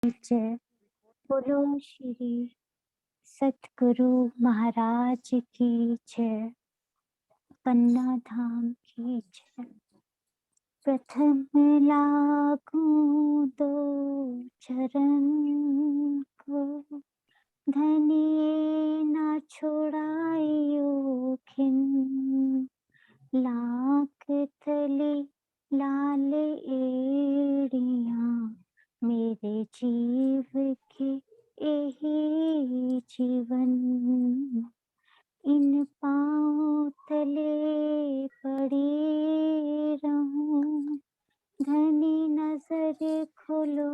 जय बोलो श्री सतगुरु महाराज की जय। पन्ना धाम की जय। प्रथम लागू दो चरण को, धनिये ना छोड़ायो खिन। लाख तले लाल एड़ियां, मेरे जीव के एही जीवन। इन पाँव तले पड़ी रहूं, धनी नजर खोलो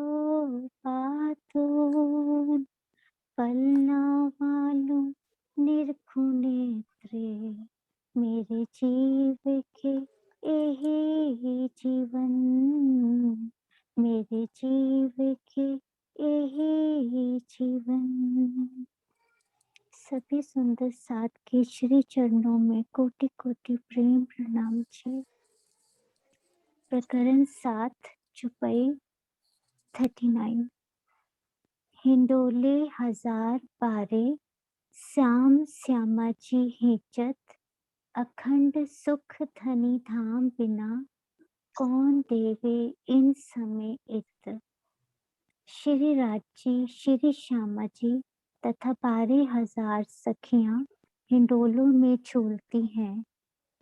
पातून। पलना वालों निरखु नेत्रे, मेरे जीव के एही जीवन। मेरे जीव के एही जीवन। सभी सुंदर साथ के श्री चरणों में कोटि कोटि प्रेम प्रणाम जी। प्रकरण 7 चुपई 39। हिंडोले हजार बारे, श्याम श्यामाजी हेचत। अखंड सुख धनी धाम बिना, कौन देवे इन समय इत। श्री राज जी, श्री श्यामा जी तथा 12,000 सखियां हिंडोलों में झूलती हैं।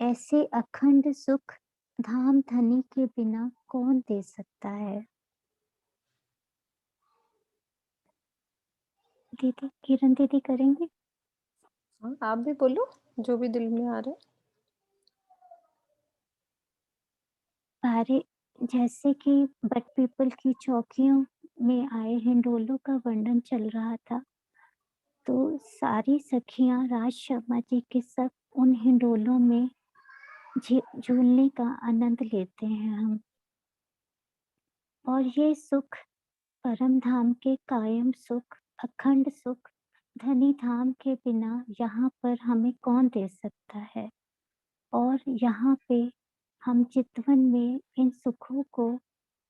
ऐसे अखंड सुख धाम धनी के बिना कौन दे सकता है। दीदी, किरण दीदी करेंगे। हाँ, आप भी बोलो जो भी दिल में आ रहा है। बारे जैसे कि बट पीपल की चौकियों में आए हिंडोलों का वर्णन चल रहा था, तो सारी सखियां राज शर्मा जी के सब उन हिंडोलों में झूलने का आनंद लेते हैं हम। और ये सुख परम धाम के कायम सुख, अखंड सुख धनी धाम के बिना यहाँ पर हमें कौन दे सकता है। और यहाँ पे हम चितवन में इन सुखों को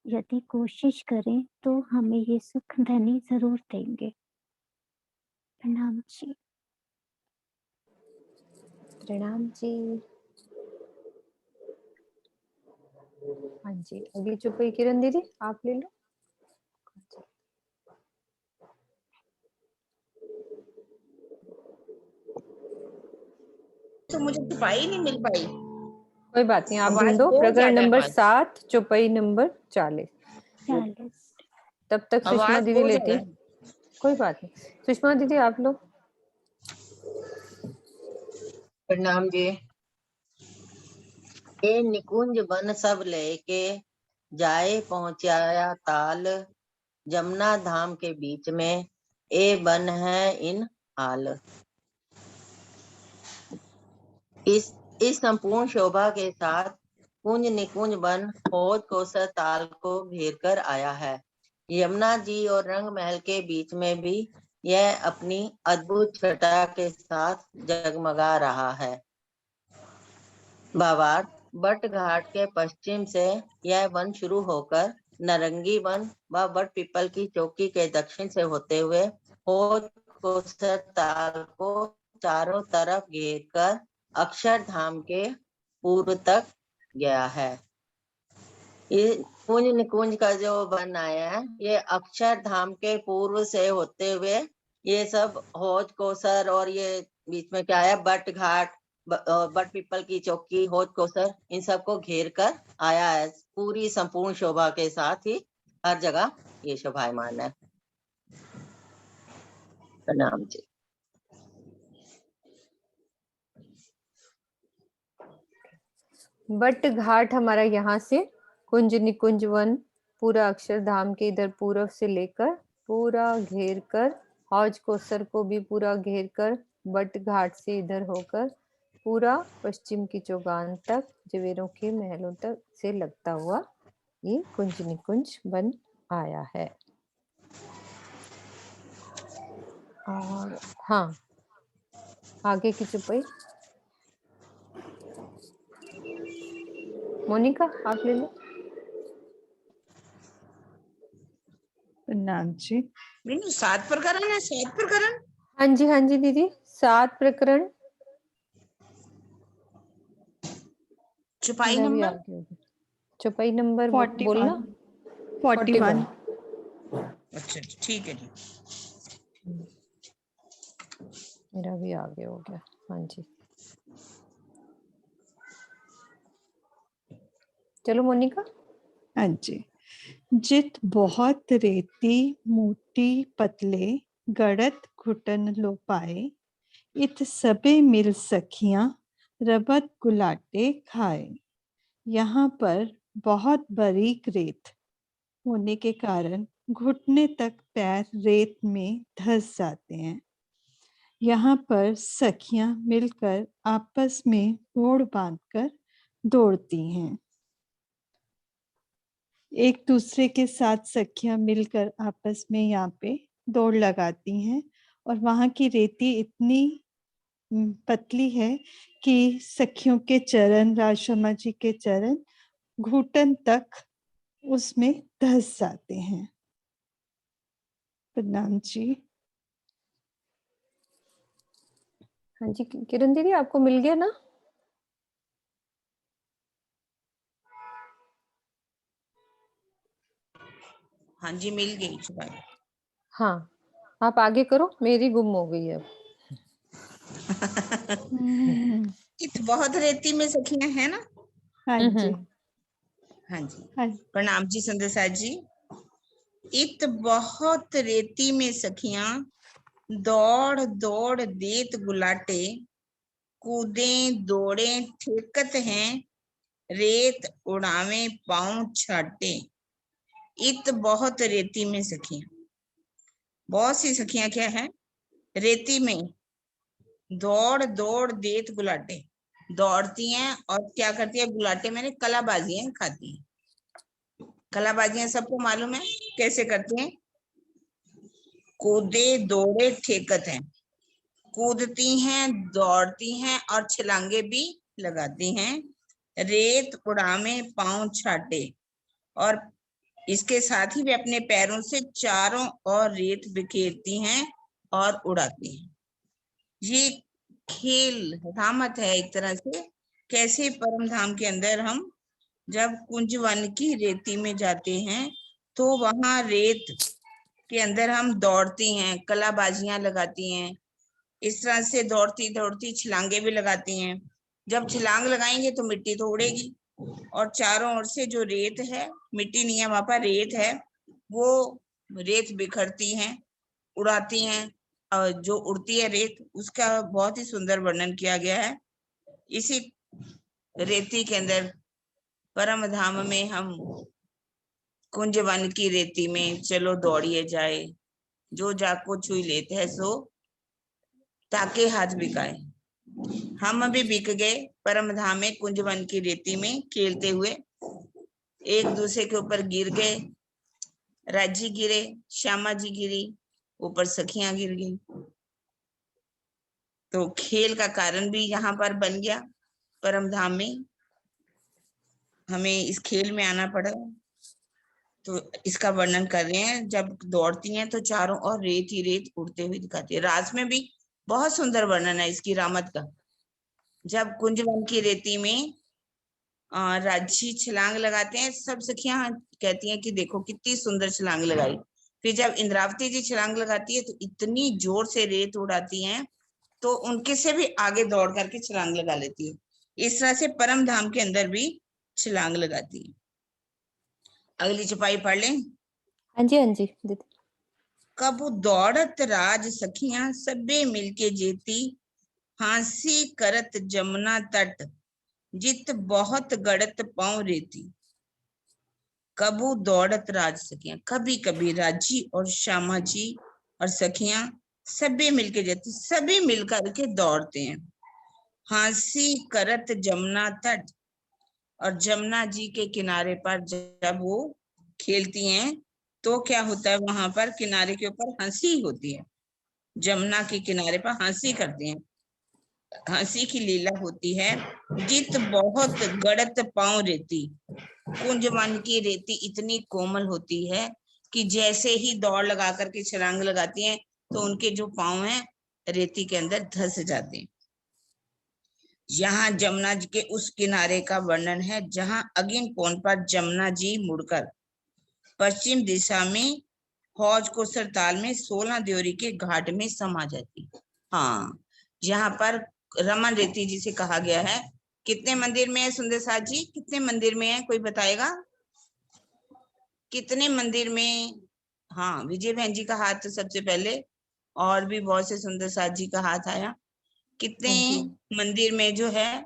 यदि कोशिश करें तो हमें ये सुख धनी जरूर देंगे। प्रणाम जी। प्रणाम जी। हाँ जी, अगली चुपई किरण दीदी आप ले लो। तो मुझे चुपाई नहीं मिल पाई। कोई बात नहीं, आप आवाज ढूंढो। बहुत प्रकरण ज्यादा नंबर आवाज 7 चौपाई नंबर 40। 40। तब तक सुषमा आवाज दीदी बहुत लेती ज्यादा है। कोई बात नहीं, सुषमा दीदी आप लो। प्रणाम जी। ये निकुंज बन सब लेके, जाए पहुंचाया ताल। जमुना धाम के बीच में, ए बन है इन हाल। इस संपूर्ण शोभा के साथ कुंज निकुंज बन हौज कोसर ताल को घेर कर आया है। यमुना जी और रंग महल के बीच में भी यह अपनी अद्भुत छटा के साथ जगमगा रहा है। भावार्थ, बट घाट के पश्चिम से यह वन शुरू होकर नारंगी वन व बट पीपल की चौकी के दक्षिण से होते हुए हौज कोसर ताल को चारों तरफ घेर कर अक्षरधाम के पूर्व तक गया है। ये कुंज निकुंज का जो वन आया है, ये अक्षरधाम के पूर्व से होते हुए ये सब हौज कोसर और ये बीच में क्या है बट घाट, बट पीपल की चौकी, हौज कोसर, इन सबको घेर कर आया है। पूरी संपूर्ण शोभा के साथ ही हर जगह ये शोभायमान है। प्रणाम जी। बट घाट हमारा यहाँ से कुंज निकुंज वन पूरा अक्षरधाम के इधर पूर्व से लेकर पूरा घेर कर हौज कोसर को भी पूरा घेर कर बट घाट से इधर होकर पूरा पश्चिम की चौगान तक जवेरों के महलों तक से लगता हुआ ये कुंज निकुंज वन आया है। और हाँ, आगे की चुपई मोनिका आप ले लो। प्रणाम जी। मीनू 7 प्रकरण है, 7 प्रकरण। हाँ जी दीदी, 7 प्रकरण। छुपाई मेरा भी नंबर आगे होगा। चौपाई नंबर 41 बोलना। 41 अच्छा ठीक है जी। मेरा भी आगे हो गया। हाँ जी, चलो मोनिका। हाँ जी। जित बहुत रेती मोटी पतले गड़त घुटन लो पाए, इत सबे मिल सखियां रबत गुलाटे खाए। यहाँ पर बहुत बारीक रेत होने के कारण घुटने तक पैर रेत में धंस जाते हैं। यहाँ पर सखियां मिलकर आपस में होड़ बांधकर दौड़ती हैं। एक दूसरे के साथ सखियां मिलकर आपस में यहाँ पे दौड़ लगाती हैं और वहाँ की रेती इतनी पतली है कि सखियों के चरण, राजशर्मा जी के चरण घुटन तक उसमें धंस जाते हैं। प्रणाम जी। हाँ जी किरण दीदी, आपको मिल गया ना? हाँ जी मिल गई छुपाई। हाँ, आप आगे करो, मेरी गुम हो गई अब। इत बहुत रेती में सखियां है ना। हाँ जी। हाँ जी, हाँ प्रणाम जी संदेशा जी। इत बहुत रेती में सखियां दौड़ दौड़ देत गुलाटे, कूदे दौड़े ठेकत हैं रेत उड़ावे पाँव छाटे। इत बहुत रेती में सखियां, बहुत सी सखियां क्या है, रेती में दौड़ दौड़ देत गुलाटे, दौड़ती हैं और क्या करती है, गुलाटे मैंने कलाबाजियां खाती हैं। कलाबाजियां सबको मालूम है कैसे करती हैं। कूदे दौड़े ठेकत हैं, कूदती हैं, दौड़ती हैं और छलांगे भी लगाती हैं। रेत उड़ावे पाँव छाटे, और इसके साथ ही वे अपने पैरों से चारों ओर रेत बिखेरती हैं और उड़ाती हैं। ये खेल रामत है एक तरह से। कैसे परम धाम के अंदर हम जब कुंज वन की रेती में जाते हैं तो वहां रेत के अंदर हम दौड़ती हैं, कलाबाजियां लगाती हैं, इस तरह से दौड़ती दौड़ती छलांगे भी लगाती हैं। जब छलांग लगाएंगे तो मिट्टी तो उड़ेगी और चारों ओर से जो रेत है, मिट्टी नहीं है वहां पर रेत है, वो रेत बिखरती हैं, उड़ाती हैं। और जो उड़ती है रेत उसका बहुत ही सुंदर वर्णन किया गया है। इसी रेती के अंदर परम धाम में हम कुंज वन की रेती में चलो दौड़िए जाए, जो जाको छुई लेते हैं सो ताके हाथ बिकाए। हम अभी बिक गए परम धाम में कुंज वन की रेती में खेलते हुए, एक दूसरे के ऊपर गिर गए। राजी गिरे, श्यामा जी गिरी, ऊपर सखियां गिर गई। तो खेल का कारण भी यहाँ पर बन गया। परम धाम में हमें इस खेल में आना पड़ा, तो इसका वर्णन कर रहे हैं। जब दौड़ती हैं तो चारों ओर रेत ही रेत उड़ते हुए दिखाती है। रास में भी बहुत सुंदर वर्णन है इसकी रामत का। जब कुंजवन की रेती में राजी छलांग लगाते हैं, सब सखियां कहती हैं कि देखो कितनी सुंदर छलांग लगाई। फिर जब इंद्रावती जी छलांग लगाती है तो इतनी जोर से रेत उड़ाती हैं तो उनके से भी आगे दौड़ करके छलांग लगा लेती है। इस तरह से परम धाम के अंदर भी छलांग लगाती है। अगली चौपाई पढ़ लें। हाँ जी दीदी। कबू दौड़त राज सखियां सबे मिलके जेती, हांसी करत जमुना तट जित बहुत गड़त पाँव रेती। कबू दौड़त राज सखियां, कभी कभी राजी और श्यामा जी और सखियां सभी मिलके जाती, सभी मिलकर के दौड़ते हैं। हांसी करत जमुना तट, और जमुना जी के किनारे पर जब वो खेलती हैं तो क्या होता है, वहां पर किनारे के ऊपर हंसी होती है। जमुना के किनारे पर हंसी करते हैं, हंसी की लीला होती है। जित बहुत गड़त पाँव रेती, कुंज वन की रेती इतनी कोमल होती है कि जैसे ही दौड़ लगा करके छलांग लगाती हैं तो उनके जो पांव हैं रेती के अंदर धंस जाते हैं। यहाँ जमुना जी के उस किनारे का वर्णन है जहाँ अगिन कोण पर जमुना जी मुड़कर पश्चिम दिशा में हौज को सरताल में 16 देवरी के घाट में समा जाती। हाँ, यहाँ पर रमन रेती जी से कहा गया है। कितने मंदिर में है सुंदर साथ जी? कितने मंदिर में है, कोई बताएगा? कितने मंदिर में? हाँ, विजय बहन जी का हाथ सबसे पहले, और भी बहुत से सुंदर साथ जी का हाथ आया। कितने मंदिर में जो है?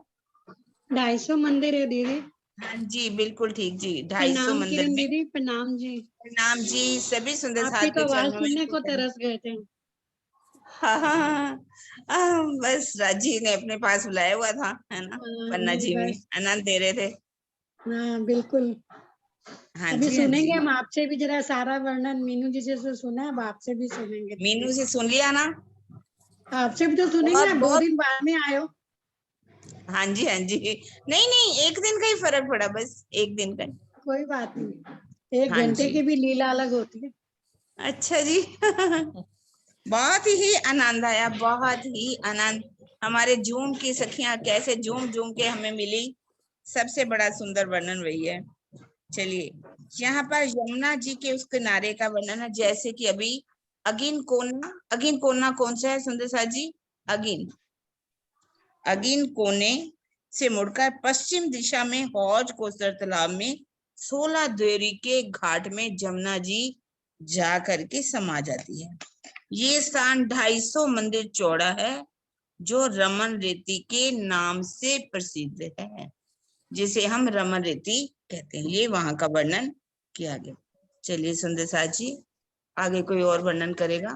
250 मंदिर है दीदी। हाँ जी, बिल्कुल ठीक जी, 250 प्रणाम मंदिर किरण में। दीदी, प्रणाम जी। प्रणाम जी, सभी सुंदर आपकी साथ तो के आवाज चरणों में सुनने को शीश है। तरस गए थे। हाँ, बस राजी ने अपने पास बुलाया हुआ था, है ना, पन्ना नहीं, जी में बस आनंद दे रहे थे। हाँ बिल्कुल। हाँ अभी जी, हाँ सुनेंगे जी। हम आपसे भी जरा सारा वर्णन। मीनू जी से तो सुना, अब आपसे भी सुनेंगे। मीनू से सुन लिया ना? आपसे भी तो सुनेंगे, बहुत आप 2 बहुत। दिन बाद में आए हो। हाँ जी, हाँ जी, नहीं नहीं, एक दिन का ही फर्क पड़ा, बस एक दिन का। कोई बात नहीं, 1 हाँ घंटे जी, की भी लीला अलग होती है। अच्छा जी। बहुत ही आनंद आया, बहुत ही आनंद। हमारे जूम की सखियां कैसे झूम झूम के हमें मिली, सबसे बड़ा सुंदर वर्णन वही है। चलिए, यहाँ पर यमुना जी के उस किनारे का वर्णन है, जैसे कि अभी अगिन कोना कौन सा है सुंदर साथ जी? अगिन कोने से मुड़कर पश्चिम दिशा में हौज कोसर तालाब में 16 देवरी के घाट में जमुना जी जा करके समा जाती है। ये स्थान 250 मंदिर चौड़ा है जो रमन रेती के नाम से प्रसिद्ध है, जिसे हम रमन रेती कहते हैं। ये वहां का वर्णन किया गया। चलिए सुंदर साथ जी, आगे कोई और वर्णन करेगा?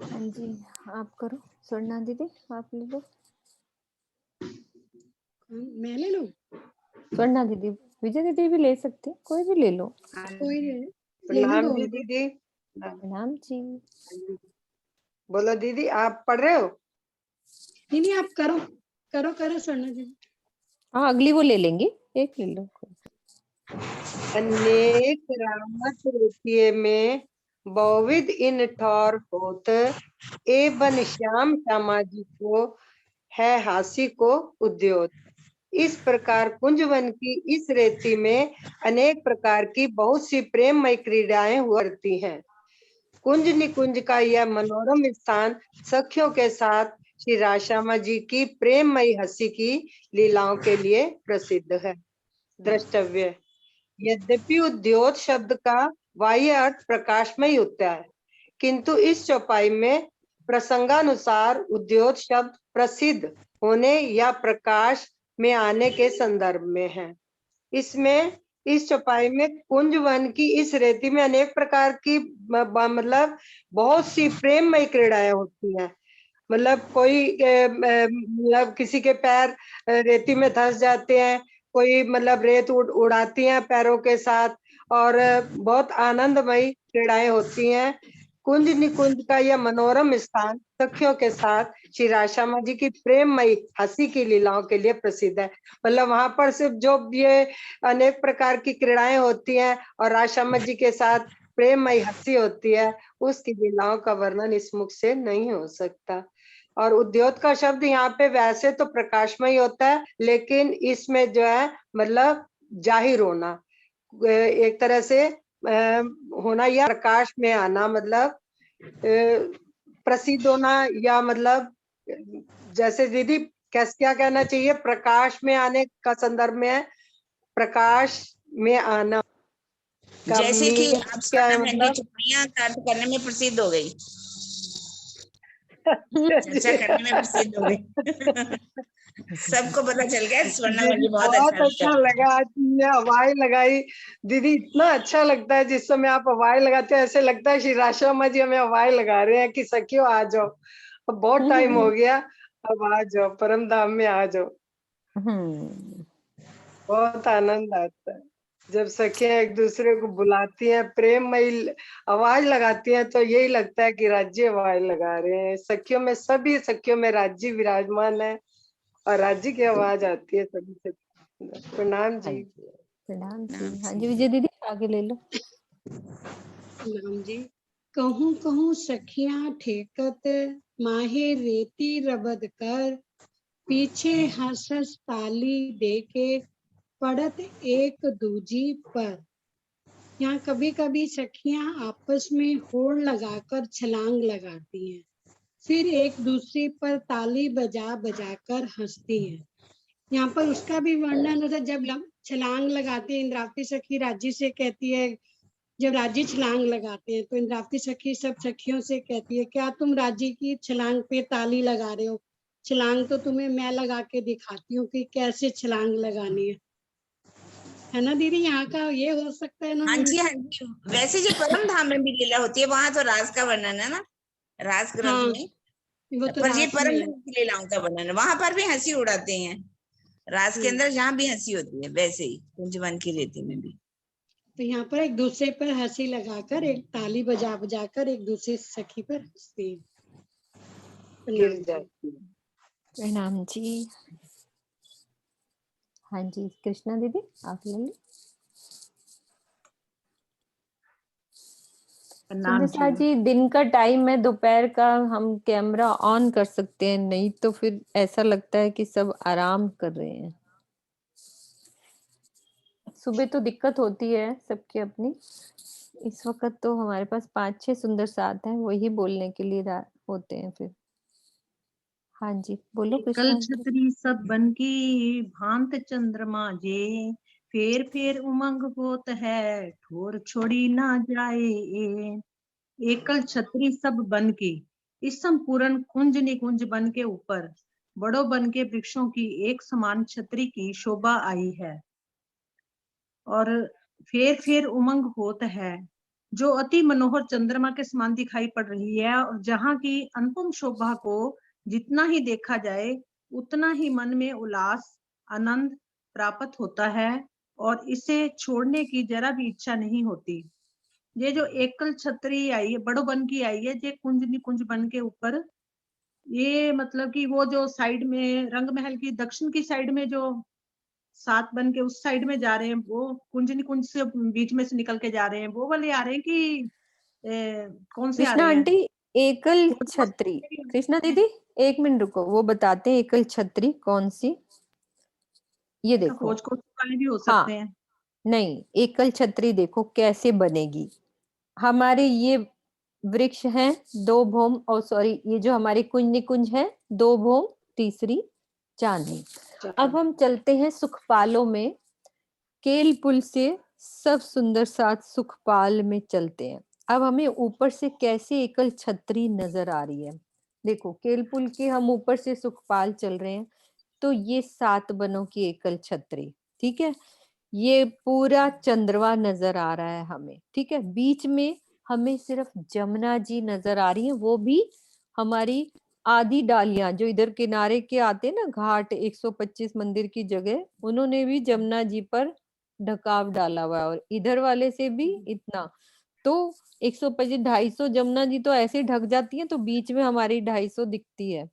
हाँ जी, आप करो स्वर्णा दीदी, आप ले लो। मैं ले लूं? स्वर्णा दीदी, विजय दीदी भी ले सकते हैं, कोई भी ले लो। कोई ले लेने प्रणाम दो जी उनको। दीदी। प्रणाम जी। बोलो दीदी, आप पढ़ रहे हो? नहीं आप करो करो करो स्वर्णा जी। हाँ, अगली वो ले लेंगे, एक ले लो। अनेक रामत रेतिये में बहुविध इन ठौर होत, ए बन श्याम श्यामाजी को है हासी को उद्योत। इस प्रकार कुंजवन की इस रेती में अनेक प्रकार की बहुत सी प्रेममय क्रीड़ाएं हुआ करती हैं। कुंज निकुंज का यह मनोरम स्थान सखियों के साथ श्री राशामा जी की प्रेममयी हंसी की लीलाओं के लिए प्रसिद्ध है। द्रष्टव्य, यद्यपि उद्योत शब्द का बाह्य अर्थ प्रकाशमय होता है, किंतु इस चौपाई में प्रसंगानुसार उद्योत शब्द प्रसिद्ध होने या प्रकाश में आने के संदर्भ में है। इसमें इस चौपाई में कुंजवन की इस रेती में अनेक प्रकार की मतलब बहुत सी प्रेममय क्रीड़ाएं होती हैं। मतलब कोई मतलब किसी के पैर रेती में धंस जाते हैं, कोई मतलब रेत उड़ाती हैं पैरों के साथ, और बहुत आनंदमयी क्रीड़ाएं होती हैं। कुंज निकुंज का यह मनोरम स्थान सखियों के साथ श्री राशामा जी की प्रेममयी हंसी की लीलाओं के लिए प्रसिद्ध है। मतलब वहां पर सिर्फ जो ये अनेक प्रकार की क्रीड़ाएं होती हैं और राशामा जी के साथ प्रेममयी हंसी होती है, उसकी लीलाओं का वर्णन इस मुख से नहीं हो सकता। और उद्योत का शब्द यहाँ पे वैसे तो प्रकाशमय होता है, लेकिन इसमें जो है मतलब जाहिर होना, एक तरह से होना या प्रकाश में आना, मतलब प्रसिद्ध होना, या मतलब जैसे दीदी क्या कहना चाहिए, प्रकाश में आने का संदर्भ में है, प्रकाश में आना का जैसे कि मीनिंग आप क्या है? स्वर्णा बहन जी मतलब चुप्पियां काट करने में प्रसिद्ध हो गई, अच्छा चर्चा करने में प्रसिद्ध हो गई। सबको पता चल गया स्वर्णा बहन दीदी जी बहुत बहुत अच्छा अच्छा लगा आज तुमने हवाई लगाई। दीदी इतना अच्छा लगता है जिस समय आप हवाई लगाते हो, ऐसे लगता है श्री राशामा जी हमें हवाई लगा रहे हैं कि सखियों आ जाओ, अब बहुत टाइम हो गया, अब आ जाओ, परम धाम में आ जाओ। बहुत आनंद आता है जब सखियां एक दूसरे को बुलाती हैं, प्रेममयी आवाज लगाती हैं, तो यही लगता है कि राज्य आवाज लगा रहे हैं। सखियों में, सभी सखियों में राज्य विराजमान है और राज्य की आवाज आती है सभी से। प्रणाम जी। प्रणाम जी। नाम हाँ से जी विजय दीदी आगे ले लो। राम जी। कहूँ कहूँ सखियां ठेकत, माहे रेती रबद कर, पीछे हंस हंस ताली देके, पड़त एक दूजी पर। यहाँ कभी कभी सखियां आपस में होड़ लगाकर छलांग लगाती हैं, फिर एक दूसरे पर ताली बजा बजा कर हंसती हैं। यहाँ पर उसका भी वर्णन होता है। जब छलांग लगाते हैं, इंद्रावती सखी राजी से कहती है, जब राजी छलांग लगाते हैं तो इंद्रावती सखी सब सखियों से कहती है, क्या तुम राजी की छलांग पे ताली लगा रहे हो? छलांग तो तुम्हें मैं लगा के दिखाती हूँ कि कैसे छलांग लगानी है ना दीदी? यहाँ का ये हो सकता है ना? हाँ जी, हाँ जी। वैसे जो परम धाम में भी लीला होती है वहां तो रास का वर्णन है ना, रास ग्रंथ हाँ, में। वो तो पर ये रास परम में है। धाम की लीलाओं का वर्णन है, वहां पर भी हंसी उड़ाते हैं। रास के अंदर जहाँ भी हंसी होती है वैसे ही कुंजवन की रेती में भी। तो यहाँ पर एक दूसरे पर हंसी लगाकर, एक ताली बजा बजा कर एक दूसरे सखी पर हंसती है। गिर प्रणाम जी। जाती है। प्रणाम जी। हाँ जी कृष्णा दीदी आप ले लो। सुंदर जी दिन का टाइम है, दोपहर का, हम कैमरा ऑन कर सकते हैं, नहीं तो फिर ऐसा लगता है कि सब आराम कर रहे हैं। सुबह तो दिक्कत होती है सबकी अपनी, इस वक्त तो हमारे पास 5-6 सुंदर साथ हैं, वही बोलने के लिए होते हैं फिर। हाँ जी बोलो कल कृष्णा जी। छतरी सब बन की भांत चंद्रमा जे, फेर फेर उमंग होत है ठोर छोड़ी ना जाए। एकल छतरी सब बन की, इस संपूर्ण कुंज निकुंज बन के ऊपर बड़ो बन के वृक्षों की एक समान छतरी की शोभा आई है। और फेर फेर उमंग होत है, जो अति मनोहर चंद्रमा के समान दिखाई पड़ रही है, और जहाँ की अनुपम शोभा को जितना ही देखा जाए उतना ही मन में उल्लास आनंद प्राप्त होता है और इसे छोड़ने की जरा भी इच्छा नहीं होती। ये जो एकल छतरी आई है, बड़ो बन की आई है, ये कुंज निकुंज बन के ऊपर, ये मतलब कि वो जो साइड में रंग महल की दक्षिण की साइड में जो सात बन के उस साइड में जा रहे हैं, वो कुंज निकुंज से बीच में से निकल के जा रहे हैं, वो वाले आ रहे हैं कि कौन से आ कृष्णा रहे हैं? आंटी एकल वो तो छतरी, कृष्णा दीदी एक मिनट रुको, वो बताते हैं एकल छतरी कौन सी। ये देखो, खोज खोज वाले भी हो हाँ सकते हैं। नहीं, एकल छतरी देखो कैसे बनेगी। हमारे ये वृक्ष हैं, 2 भौम, और सॉरी ये जो हमारे कुंज निकुंज है 2 भौम, तीसरी चांदनी। अब हम चलते हैं सुखपालों में, केल पुल से सब सुंदर साथ सुखपाल में चलते हैं। अब हमें ऊपर से कैसे एकल छतरी नजर आ रही है, देखो केल पुल के हम ऊपर से सुखपाल चल रहे हैं, तो ये 7 बनों की एकल छतरी, ठीक है। ये पूरा चंद्रमा नजर आ रहा है हमें, ठीक है। बीच में हमें सिर्फ जमुना जी नजर आ रही है, वो भी हमारी आधी डालियां जो इधर किनारे के आते हैं ना घाट 125 मंदिर की जगह, उन्होंने भी जमुना जी पर ढकाव डाला हुआ है, और इधर वाले से भी इतना, तो 125 250 जमुना जी तो ऐसे ढक जाती है, तो बीच में हमारी 250 दिखती है,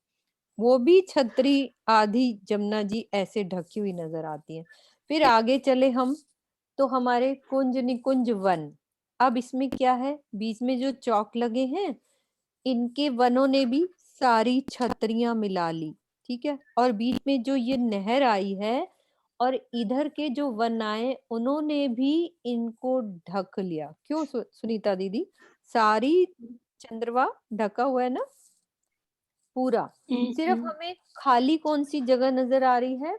वो भी छतरी आधी जमुना जी ऐसे ढकी हुई नजर आती है। फिर आगे चले हम, तो हमारे कुंज निकुंज वन, अब इसमें क्या है, बीच में जो चौक लगे हैं, इनके वनों ने भी सारी छतरियां मिला ली, ठीक है। और बीच में जो ये नहर आई है, और इधर के जो वन आए, उन्होंने भी इनको ढक लिया। क्यों सुनीता दीदी, सारी चंद्रमा ढका हुआ है ना पूरा, सिर्फ हमें खाली कौन सी जगह नजर आ रही है,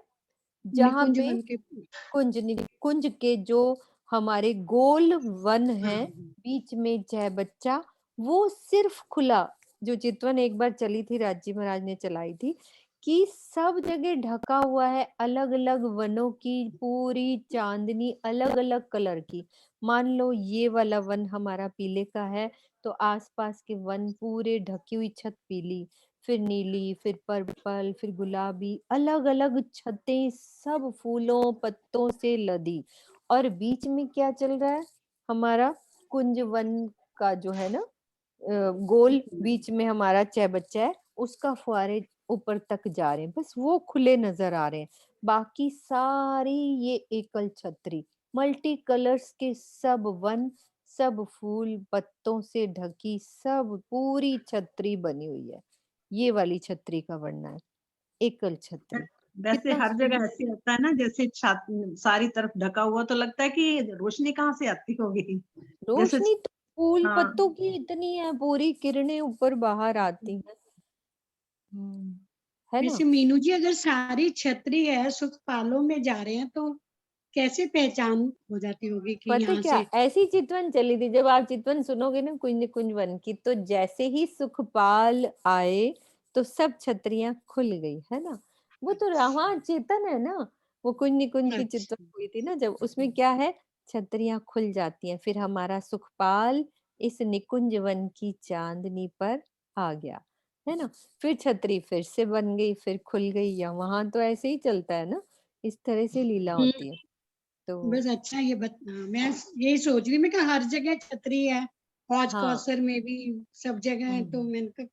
जहाँ निकुंज पे बन के। कुंज के जो हमारे गोल वन हाँ, है, बीच में जय बच्चा, वो सिर्फ खुला, जो चितवन एक बार चली थी, राजी महाराज ने चलाई थी, कि सब जगह ढका हुआ है अलग अलग वनों की पूरी चांदनी, अलग अलग कलर की। मान लो ये वाला वन हमारा पीले का है, तो आसपास के वन पूरे ढकी हुई छत पीली, फिर नीली, फिर पर्पल, फिर गुलाबी, अलग अलग छतें सब फूलों पत्तों से लदी। और बीच में क्या चल रहा है, हमारा कुंज वन का जो है ना गोल, बीच में हमारा चहबच्चा है, उसका फुहारे ऊपर तक जा रहे हैं, बस वो खुले नजर आ रहे हैं, बाकी सारी ये एकल छतरी। मल्टी कलर्स के सब वन, सब फूल पत्तों से ढकी सब पूरी छतरी बनी हुई है। ये वाली छतरी का वर्णन है, एकल छतरी। वैसे कितना हर जगह सुंदर। ऐसे होता है ना, जैसे छत सारी तरफ ढका हुआ, तो लगता है कि रोशनी कहाँ से आती होगी। जैसे रोशनी तो फूल हाँ, पत्तों की इतनी है, पूरी किरणें ऊपर बाहर आती हैं। है ना। वैसे मीनू जी, अगर सारी छतरी है सुखपालों में जा रहे हैं तो कैसे पहचान हो जाती होगी कि पता यहाँ क्या, से? ऐसी चितवन चली थी, जब आप चितवन सुनोगे ना कुंज निकुंज वन की, तो जैसे ही सुखपाल आए तो सब छतरियां खुल गई, है ना। वो तो वहां चेतन है ना, वो कुंज निकुंज की अच्छा। चितवन हुई थी ना जब, उसमें क्या है, छतरियां खुल जाती हैं, फिर हमारा सुखपाल इस निकुंज वन की चांदनी पर आ गया, है ना। फिर छतरी फिर से बन गई, फिर खुल गई, या वहां तो ऐसे ही चलता है ना, इस तरह से लीला होती है। तो बस अच्छा, मैं यही सोच रही, मैं कि हर जगह छतरी है, हौज हाँ। कौसर में भी सब जगह है, तो हम्म। मैंने कहा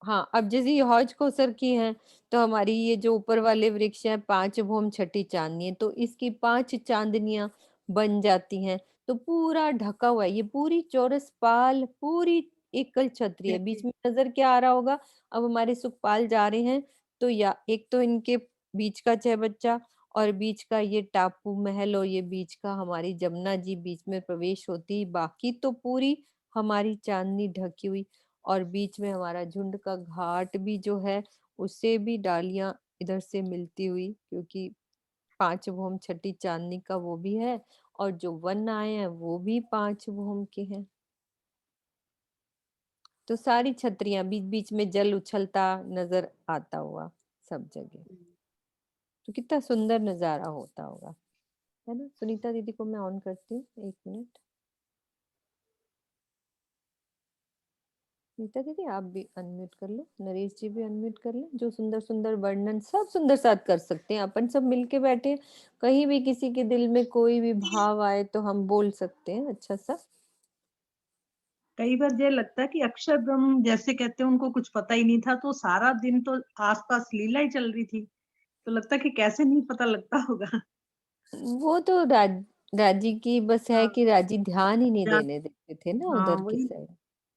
हाँ, अब जैसे ये हौज कोसर की है, तो हमारी ये जो ऊपर वाले वृक्ष हैं, 5 भौम छठी चांदनी है, तो इसकी 5 चांदनियां बन जाती हैं, तो पूरा ढका हुआ है, ये पूरी चौरस पाल पूरी एकल छतरी है। बीच में नजर क्या आ रहा होगा, अब हमारे सुखपाल जा रहे हैं, तो या एक तो इनके बीच का चहबच्चा, और बीच का ये टापू महल, और ये बीच का हमारी जमुना जी बीच में प्रवेश होती, बाकी तो पूरी हमारी चांदनी ढकी हुई, और बीच में हमारा झुंड का घाट भी जो है, उससे भी डालियां इधर से मिलती हुई, क्योंकि 5 भौम छठी चांदनी का वो भी है, और जो वन आए हैं वो भी 5 भौम के हैं। तो सारी छतरियां, बीच बीच में जल उछलता नजर आता हुआ सब जगह, तो कितना सुंदर नजारा होता होगा, है ना। सुनीता दीदी को मैं ऑन करती हूँ, 1 मिनट। नीता दीदी आप भी अनम्यूट कर लो, नरेश जी भी अनम्यूट कर ले। जो सुंदर सुंदर वर्णन सब सुंदर साथ कर सकते हैं, अपन सब मिलके बैठे, कहीं भी किसी के दिल में कोई भी भाव आए तो हम बोल सकते हैं अच्छा सा। कई बार ये लगता है कि अक्षर ब्रह्म जैसे कहते हैं, उनको कुछ पता ही नहीं था, तो सारा दिन तो आसपास लीला ही चल रही थी, तो लगता है कि कैसे नहीं पता लगता होगा। वो तो राजी की बस है हाँ, कि राजी ध्यान ही नहीं ध्यान, देने देते थे ना हाँ उधर की वही, साइड।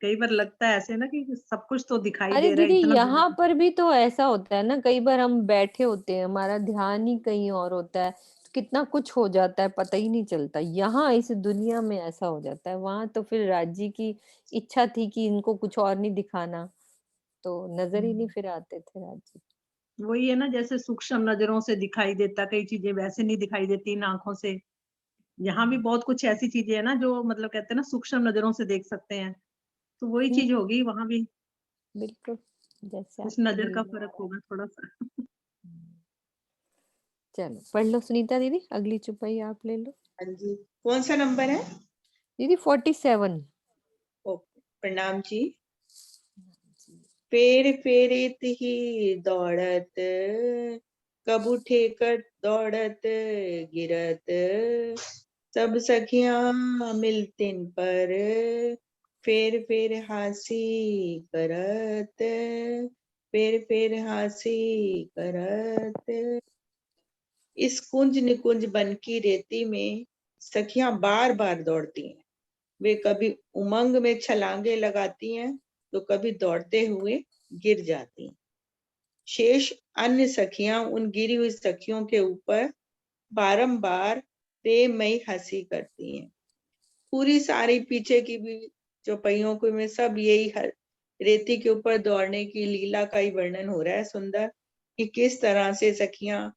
कई बार लगता है ऐसे ना कि सब कुछ तो दिखाई अरे दे रहा है, दीदी, इतना यहाँ दूर। पर भी तो ऐसा होता है ना, कई बार हम बैठे होते हैं, हमारा ध्यान ही कहीं और होता है, तो कितना कुछ हो जाता है, पता ही नहीं चलता। यहाँ इस दुनिया में ऐसा हो जाता है, वहां तो फिर राजी की इच्छा थी कि इनको कुछ और नहीं दिखाना, तो नजर ही नहीं फिर आते थे राजी। वही है ना, जैसे सूक्ष्म नजरों से दिखाई देता, कई चीजें वैसे नहीं दिखाई देती इन आंखों से। यहाँ भी बहुत कुछ ऐसी चीजें है ना जो मतलब कहते हैं ना सूक्ष्म नजरों से देख सकते हैं, तो वही चीज हम्म, होगी वहां भी। बिल्कुल, जैसे उस आपके नजर दिल का में। फर्क होगा थोड़ा सा। चलो पढ़ लो सुनीता दीदी, अगली चुपाई आप ले लो। हाँ जी, कौन सा नंबर है? दीदी 47। ओके, प्रणाम जी। फेर फेरित ही दौड़त, कब उठे कर दौड़त गिरत, सब सखियां मिलतिन पर, फेर फेर हासी करत, फेर फेर हासी करत। इस कुंज निकुंज बन की रेती में सखियां बार बार दौड़ती हैं। वे कभी उमंग में छलांगे लगाती हैं, तो कभी दौड़ते हुए गिर जाती हैं। शेष अन्य सखियां उन गिरी हुई सखियों के ऊपर बारंबार प्रेममयी हंसी करती हैं। पूरी सारी पीछे की भी चौपाइयों को में सब यही रेती के ऊपर दौड़ने की लीला का ही वर्णन हो रहा है सुंदर, कि किस तरह से सखियां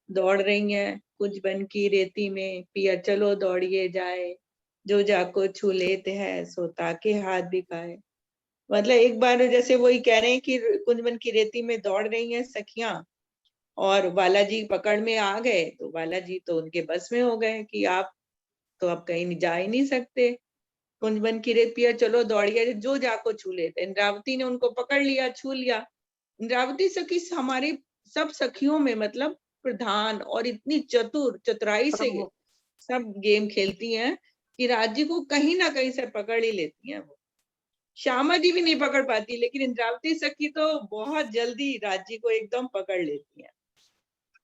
दौड़ रही हैं कुंज बन की रेती में। पिया चलो दौड़िए जाए, जो जाको छू लेते हैं सो ताके हाथ दिखाए। मतलब एक बार जैसे वही कह रहे हैं कि कुंजबन की रेती में दौड़ रही हैं सखियां, और बालाजी पकड़ में आ गए, तो बालाजी तो उनके बस में हो गए कि आप तो अब कहीं जा ही नहीं सकते। कुंजबन की रेत पिया चलो दौड़िए, जो जाको छू लेते। इंद्रावती ने उनको पकड़ लिया, छू लिया। इंद्रावती सखी हमारी सब सखियों में मतलब प्रधान, और इतनी चतुराई से प्रभु, सब गेम खेलती हैं कि राज्य को कहीं ना कहीं से पकड़ ही लेती हैं। वो श्यामा जी भी नहीं पकड़ पाती, लेकिन इंद्रावती सखी तो बहुत जल्दी राज्य को एकदम पकड़ लेती हैं।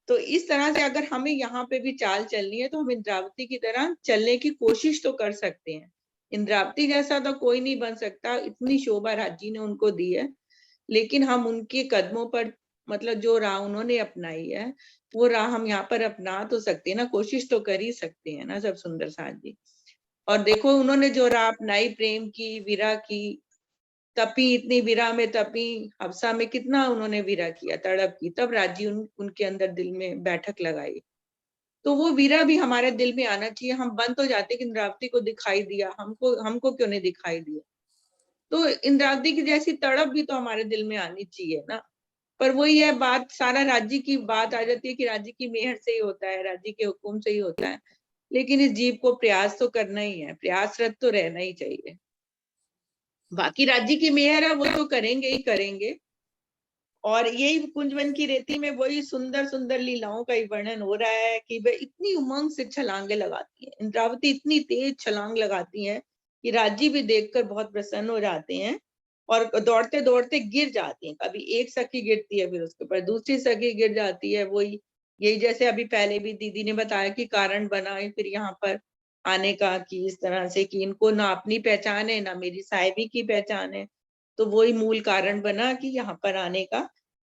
तो इस तरह से अगर हमें यहाँ पे भी चाल चलनी है तो हम इंद्रावती की तरह चलने की कोशिश तो कर सकते हैं। इंद्रावती जैसा तो कोई नहीं बन सकता, इतनी शोभा राज्य ने उनको दी है, लेकिन हम उनके कदमों पर मतलब जो राह उन्होंने अपनाई है वो राह हम यहाँ पर अपना तो सकते हैं ना, कोशिश तो कर ही सकते हैं ना सब सुंदर साथ जी। और देखो उन्होंने जो राह अपनाई, प्रेम की, विरह की, तपी, इतनी विरह में तपी, हफ्सा में कितना उन्होंने विरह किया, तड़प की, तब राज्य उनके अंदर दिल में बैठक लगाई। तो वो विरह भी हमारे दिल में आना चाहिए। हम बन तो जाते कि इंद्रावती को दिखाई दिया, हमको क्यों नहीं दिखाई दिया। तो इंद्रावती की जैसी तड़प भी तो हमारे दिल में आनी चाहिए ना। पर वही है बात, सारा राज्य की बात आ जाती है कि राज्य की मेहर से ही होता है, राज्य के हुक्म से ही होता है, लेकिन इस जीव को प्रयास तो करना ही है, प्रयासरत तो रहना ही चाहिए। बाकी राज्य की मेहर है वो तो करेंगे ही करेंगे। और यही कुंजवन की रेती में वही सुंदर सुंदर लीलाओं का ही वर्णन हो रहा है कि वे इतनी उमंग से छलांगे लगाती है, इंद्रावती इतनी तेज छलांग लगाती है कि राज्य भी देखकर बहुत प्रसन्न हो जाते हैं और दौड़ते दौड़ते गिर जाती हैं। कभी एक सखी गिरती है, फिर उसके ऊपर दूसरी सखी गिर जाती है। वही यही जैसे अभी पहले भी दीदी ने बताया कि कारण बना है फिर यहाँ पर आने का, कि इस तरह से कि इनको ना अपनी पहचान है ना मेरी साहिबी की पहचान है, तो वही मूल कारण बना कि यहाँ पर आने का।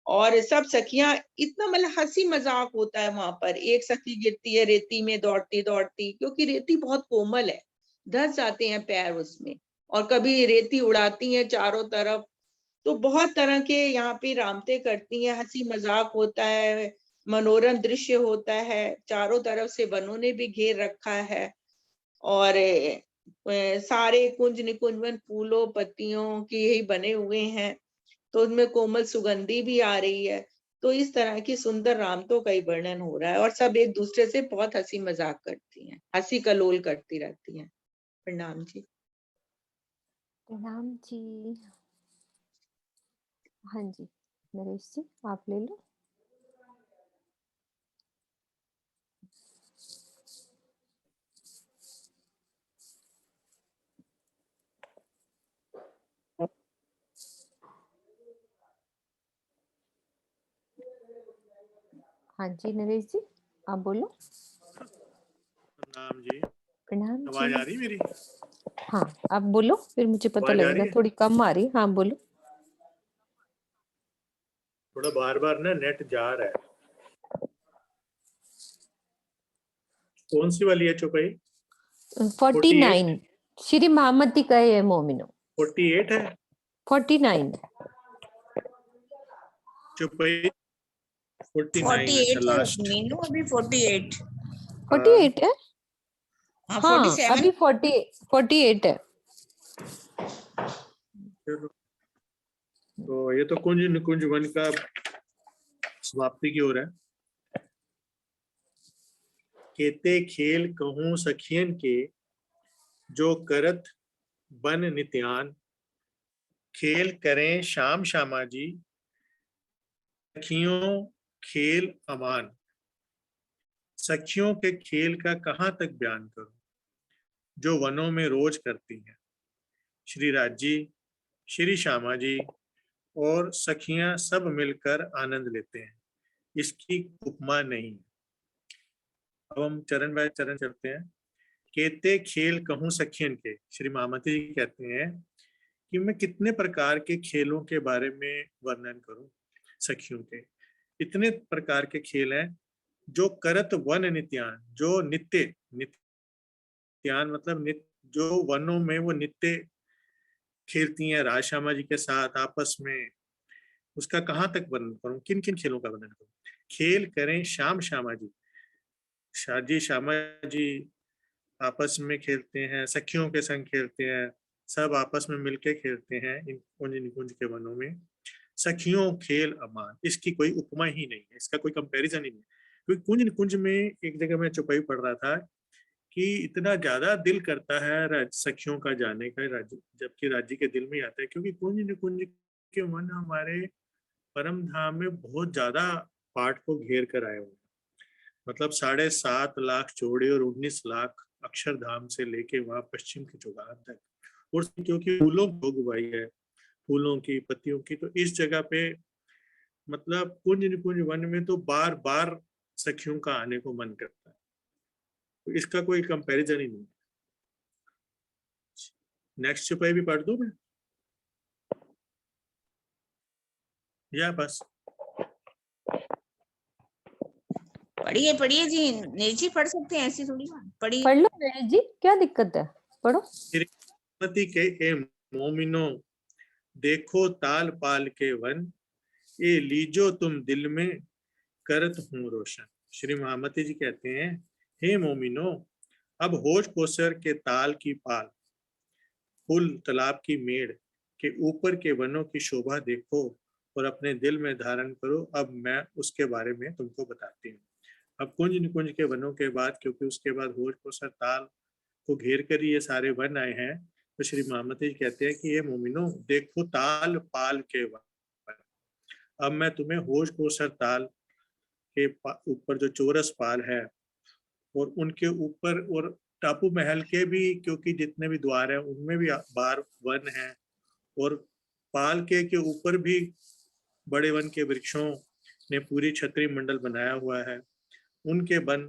और सब सखियां इतना मतलब हंसी मजाक होता है वहां पर। एक सखी गिरती है रेती में दौड़ती दौड़ती, क्योंकि रेती बहुत कोमल है, धस जाते हैं पैर उसमें, और कभी रेती उड़ाती हैं चारों तरफ। तो बहुत तरह के यहाँ पे रामते करती हैं, हंसी मजाक होता है, मनोरम दृश्य होता है, चारों तरफ से वनों ने भी घेर रखा है, और सारे कुंज निकुंजवन फूलों पत्तियों के ही बने हुए हैं, तो उनमें कोमल सुगंधी भी आ रही है। तो इस तरह की सुंदर रामतों का ही वर्णन हो रहा है, और सब एक दूसरे से बहुत हंसी मजाक करती हैं, हंसी कलोल करती रहती हैं। प्रणाम जी। प्रणाम जी। हाँ जी नरेश जी आप ले लो। हाँ जी नरेश जी आप बोलो। प्रणाम जी। प्रणाम आवाज जी। आ रही मेरी? हाँ आप बोलो फिर मुझे पता आवाज आ रही लगेगा, है? थोड़ी कम आ रही। हाँ बोलो। थोड़ा बार बार ना नेट जा रहा है। कौन सी वाली है चौपाई? 49 श्री महामती कहे है मोमिनो। 48 है? 49 चौपाई 49 48 अच्छा है लास्ट। मीनू, अभी 48। 48 है। हाँ हाँ 47। अभी 48 है। चलो तो ये तो कुंज निकुंज वन का समाप्ति की ओर है। केते खेल कहूं सखियन के, जो करत बन नित्यान, खेल करें शाम श्यामा जी, सखियों खेल अमान। सखियों के खेल का कहाँ तक बयान करूं, जो वनों में रोज करती हैं। श्री राज्य, श्री श्यामा जी और सखियां सब मिलकर आनंद लेते हैं, इसकी उपमा नहीं। अब हम चरण बाय चरण चलते हैं। केते खेल कहूं सखियन के, श्री मामती जी कहते हैं कि मैं कितने प्रकार के खेलों के बारे में वर्णन करूं सखियों के। इतने प्रकार के खेल हैं जो करत वन नित्यान, जो नित्य नित्यान मतलब नित्य, जो वनों में वो नित्य खेलती हैं राज श्यामा जी के साथ आपस में। उसका कहाँ तक वर्णन करूं, किन किन खेलों का वर्णन करूं। खेल करें शाम श्यामा जी, शाजी श्यामा जी आपस में खेलते हैं, सखियों के संग खेलते हैं, सब आपस में मिलके खेलते हैं इन कुंज निकुंज के वनों में। सखियों खेल अमान, इसकी कोई उपमा ही नहीं है, इसका कोई कंपैरिजन ही नहीं। क्योंकि कुंज निकुंज में एक जगह मैं चौपाई पढ़ रहा था कि इतना ज्यादा दिल करता है सखियों का जाने का राज्य, जबकि राज्य के दिल में ही आता है, क्योंकि कुंज निकुंज के वन हमारे परम धाम में बहुत ज्यादा पाठ को घेर कर आए हुए हैं। मतलब 7.5 लाख चौड़े और 19 लाख अक्षरधाम से लेके वहां पश्चिम की चौगान तक, और क्योंकि फूलों की बुवाई है, फूलों की पत्तियों की, तो इस जगह पे मतलब कुंज निकुंज वन में तो बार बार सखियों का आने को मन करता है। तो इसका कोई कंपैरिजन ही नहीं। नेक्स्ट चौपाई भी पढ़ दूं मैं या बस? पढ़िए पढ़िए जी, नीरज जी पढ़ सकते हैं, ऐसी थोड़ी बात। पढ़िए। पढ़ लो नरेश जी, क्या दिक्कत है, पढ़ो। पति के ए मोमिनो देखो ताल पाल के वन, ये लीजो तुम दिल में करत हूँ रोशन। श्री महामती जी कहते हैं, हे मोमिनो, अब होश कोसर के ताल की पाल, फूल तालाब की मेड़ के ऊपर के वनों की शोभा देखो और अपने दिल में धारण करो। अब मैं उसके बारे में तुमको बताती हूँ। अब कुंज निकुंज के वनों के बाद, क्योंकि उसके बाद होश कोसर ताल को घेर कर ये सारे वन आए हैं, तो श्री महामती जी कहते हैं कि ये मोमिनो देखो ताल पाल के वन। अब मैं तुम्हें होश कोसर ताल के ऊपर जो चौरस पाल है और उनके ऊपर और टापू महल के भी, क्योंकि जितने भी द्वार हैं उनमें भी बार वन है, और पाल के ऊपर भी बड़े वन के वृक्षों ने पूरी छतरी मंडल बनाया हुआ है, उनके वन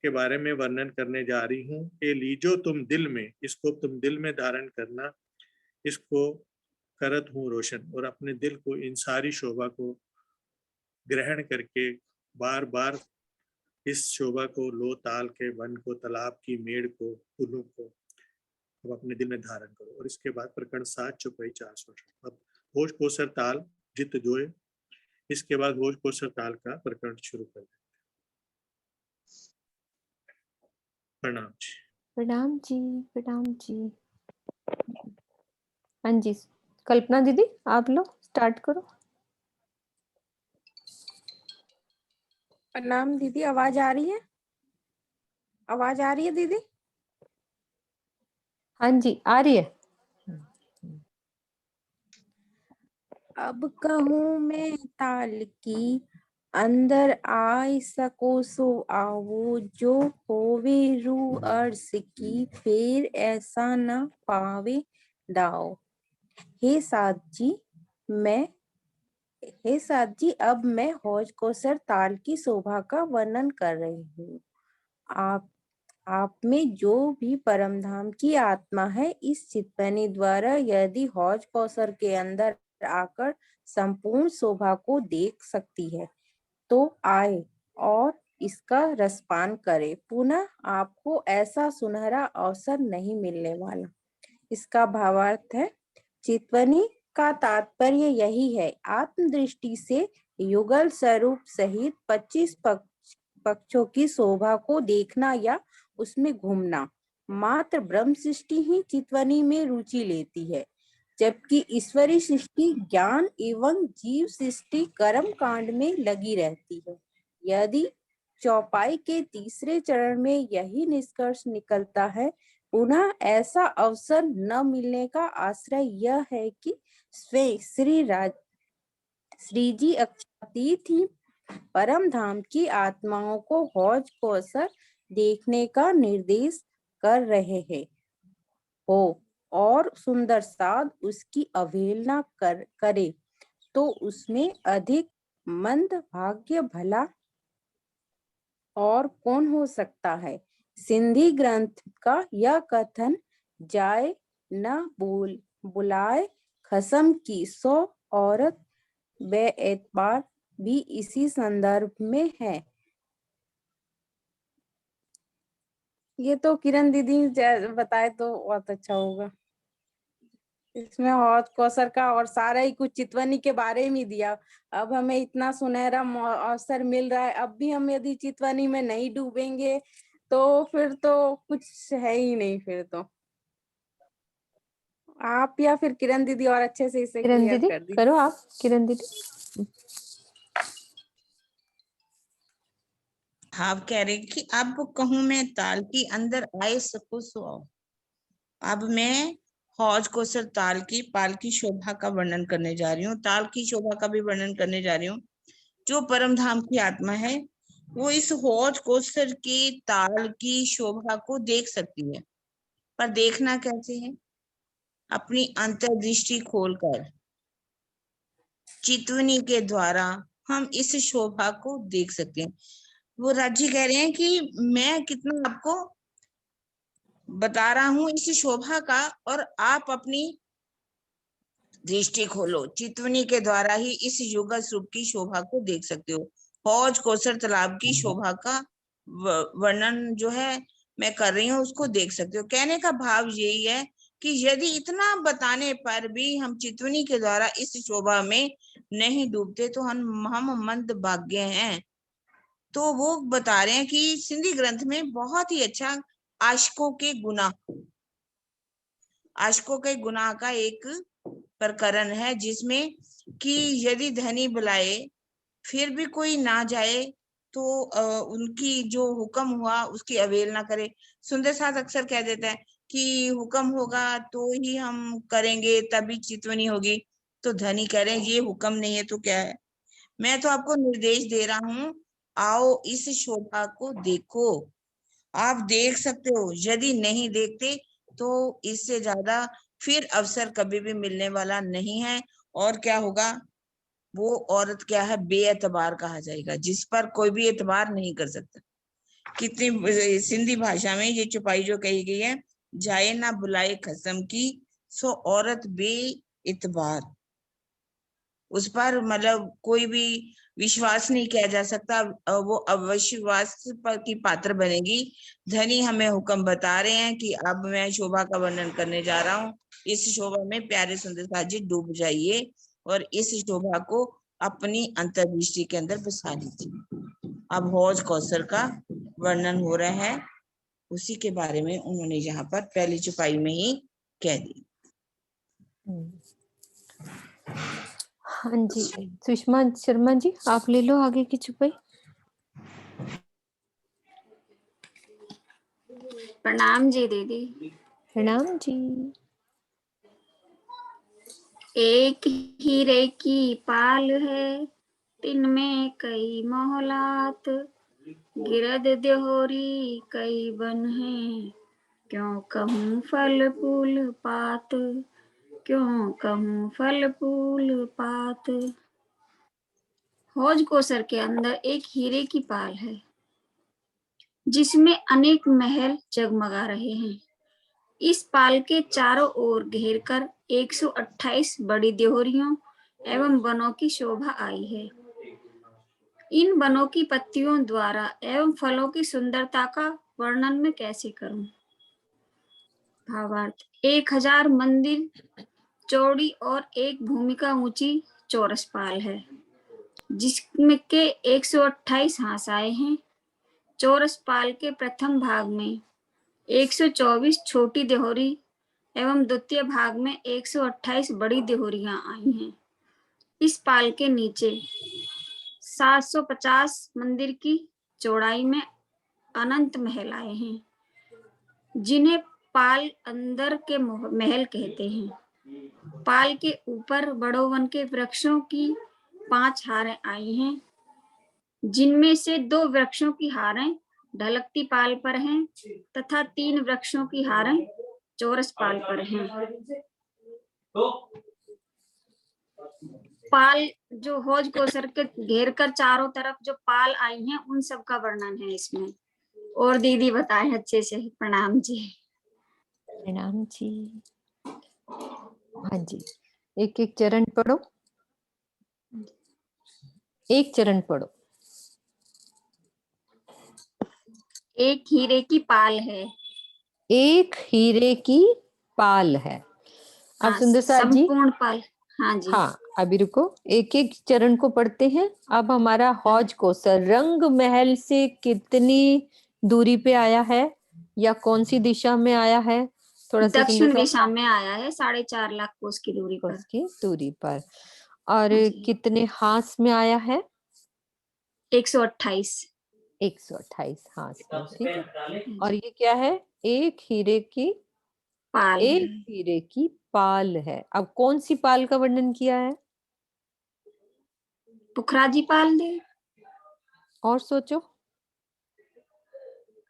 के बारे में वर्णन करने जा रही हूँ। ये लीजो तुम दिल में, इसको तुम दिल में धारण करना, इसको करत हूँ रोशन, और अपने दिल को इन सारी शोभा को ग्रहण करके बार बार इस शोभा को, लो ताल के वन को, तालाब की मेड़ को, फूलों को अब अपने दिल में धारण करो। और इसके बाद प्रकरण 7 चौपाई 400। अब होश कोसर ताल जित जोए, इसके बाद होश कोसर ताल का प्रकरण शुरू कर देते। प्रणाम जी। प्रणाम जी, प्रणाम जी। हाँ जी, कल्पना दीदी आप लो, स्टार्ट करो। प्रणाम दीदी, आवाज आ रही है? आवाज आ रही है दीदी? हाँ जी आ रही है। अब कहूँ मैं ताल की, अंदर आय सको सो आवो, जो होवे रू अर्श की, फिर ऐसा न पावे दाओ। हे साथ जी, अब मैं हौज कोसर ताल की शोभा का वर्णन कर रही हूँ। आप में जो भी परमधाम की आत्मा है, इस चित्तनी द्वारा यदि हौज कोसर के अंदर आकर संपूर्ण शोभा को देख सकती है, तो आए और इसका रसपान करे। पुनः आपको ऐसा सुनहरा अवसर नहीं मिलने वाला। इसका भावार्थ है, चित्तनी का तात्पर्य यही है, आत्मदृष्टि से युगल स्वरूप सहित 25 पक्षों की शोभा को देखना या उसमें घूमना। मात्र ब्रह्म सृष्टि ही चित्तनी में रुचि लेती है, जबकि ईश्वरी सृष्टि ज्ञान एवं जीव सृष्टि कर्म कांड में लगी रहती है। यदि चौपाई के तीसरे चरण में यही निष्कर्ष निकलता है, पुनः ऐसा अवसर न मिलने का आश्रय यह है कि स्वयं श्री जी अक्षातीत ही परम धाम की आत्माओं को हौज कोसर देखने का निर्देश कर रहे हैं हो, और सुंदर साध उसकी अवहेलना करे तो उसमें अधिक मंद भाग्य भला और कौन हो सकता है। सिंधी ग्रंथ का यह कथन जाए न बुलाए खसम की 100 औरत बेएतबार भी इसी संदर्भ में है। ये तो किरण दीदी बताए तो बहुत अच्छा होगा। इसमें हौज कोसर का और सारा ही कुछ चितवनी के बारे में दिया। अब हमें इतना सुनहरा अवसर मिल रहा है, अब भी हम यदि चितवनी में नहीं डूबेंगे तो फिर तो कुछ है ही नहीं। फिर तो आप या फिर किरण दीदी और अच्छे से इसे किरण क्लियर दीदी कर दी। करो आप, किरण दीदी। आप कह रहे कि अब कहूँ मैं ताल की, अंदर आए सको सो आओ। अब मैं हौज कोसर ताल की पाल की शोभा का वर्णन करने जा रही हूँ, ताल की शोभा का भी वर्णन करने जा रही हूँ। जो परम धाम की आत्मा है, वो इस हौज कोसर की ताल की शोभा को देख सकती है, पर देखना कैसे है? अपनी अंतर्दृष्टि खोलकर चितवनी के द्वारा हम इस शोभा को देख सकते हैं। वो राजी कह रहे हैं कि मैं कितना आपको बता रहा हूं इस शोभा का, और आप अपनी दृष्टि खोलो, चितवनी के द्वारा ही इस युगल स्वरूप की शोभा को देख सकते हो। हौज कौसर तालाब की शोभा का वर्णन जो है मैं कर रही हूँ, उसको देख सकते हो। कहने का भाव यही है कि यदि इतना बताने पर भी हम चितवनी के द्वारा इस शोभा में नहीं डूबते तो हम मंद भाग्य हैं। तो वो बता रहे हैं कि सिंधी ग्रंथ में बहुत ही अच्छा आशिकों के गुनाह का एक प्रकरण है, जिसमें कि यदि धनी बुलाए फिर भी कोई ना जाए तो उनकी जो हुक्म हुआ उसकी अवेलना करे। सुंदर साथ अक्सर कह देता है कि हुक्म होगा तो ही हम करेंगे, तभी चितवनी होगी। तो धनी कह रहे हैं ये हुक्म नहीं है तो क्या है, मैं तो आपको निर्देश दे रहा हूँ, आओ इस शोभा को देखो। आप देख सकते हो, यदि नहीं देखते तो इससे ज्यादा फिर अवसर कभी भी मिलने वाला नहीं है। और क्या होगा, वो औरत क्या है, बेएतबार कहा जाएगा, जिस पर कोई भी एतबार नहीं कर सकता। कितनी सिंधी भाषा में ये चुपाई जो कही गई है, जाए ना बुलाए खसम की, सो औरत बेएतबार, उस पर मतलब कोई भी विश्वास नहीं किया जा सकता, वो अविश्वास की पात्र बनेगी। धनी हमें हुक्म बता रहे हैं कि अब मैं शोभा का वर्णन करने जा रहा हूँ, इस शोभा में प्यारे सुंदर साथ जी डूब जाइए और इस शोभा को अपनी अंतर्दृष्टि के अंदर बसा लीजिए। अब हौज कौसर का वर्णन हो रहा है, उसी के बारे में उन्होंने यहाँ पर पहली चुपाई में ही कह दी। हाँ जी, सुषमा शर्मा जी आप ले लो आगे की चुपाई। प्रणाम जी दीदी। प्रणाम जी। एक हीरे की पाल है, तिन में कई मोहलात, गिरद देहोरी कई बन है, क्यों कहूँ फल फूल पात, क्यों कहूँ फल फूल पात। हौज कौसर के अंदर एक हीरे की पाल है, जिसमें अनेक महल जगमगा रहे हैं। इस पाल के चारों ओर घेरकर 128 बड़ी देहोरियों एवं वनों की शोभा आई है। इन वनों की पत्तियों द्वारा एवं फलों की सुंदरता का वर्णन मैं कैसे करूं। भावार्थ, 1000 मंदिर चौड़ी और एक भूमिका ऊंची चौरस पाल है, जिसमें के 128 हासाएं हैं। चौरस पाल के प्रथम भाग में 124 छोटी देहोरी एवं द्वितीय भाग में 128 बड़ी देहोरियां आई हैं। इस पाल के नीचे 750 मंदिर की चौड़ाई में अनंत महल आए हैं, जिन्हें पाल अंदर के महल कहते हैं। पाल के ऊपर बड़ो वन के वृक्षों की 5 हारें आई हैं, जिनमें से 2 वृक्षों की हारें ढलकती पाल पर हैं तथा 3 वृक्षों की हारें चौरस पाल पर हैं। पाल जो हौज कौसर के घेर कर चारों तरफ जो पाल आई हैं, उन सब का वर्णन है इसमें। और दीदी बताएं अच्छे से। प्रणाम जी। प्रणाम जी। हाँ जी, एक एक चरण पढ़ो, एक चरण पढ़ो। एक हीरे की पाल है। एक हीरे की पाल है। अब हाँ, सुंदर साथ जी। संपूर्ण पाल। हाँ जी। हाँ, अभी रुको, एक एक चरण को पढ़ते हैं। अब हमारा हौज कौसर रंग महल से कितनी दूरी पे आया है या कौन सी दिशा में आया है? थोड़ा सा दक्षिण दिशा में आया है, 4.5 लाख कोस की दूरी पर। की दूरी पर। और हाँ जी। कितने हास में आया है? 128। 128 हास में, ठीक है। और ये क्या है? एक हीरे की पाल है। एक हीरे की पाल है। अब कौन सी पाल का वर्णन किया है? पुखराजी पाल दे। और सोचो।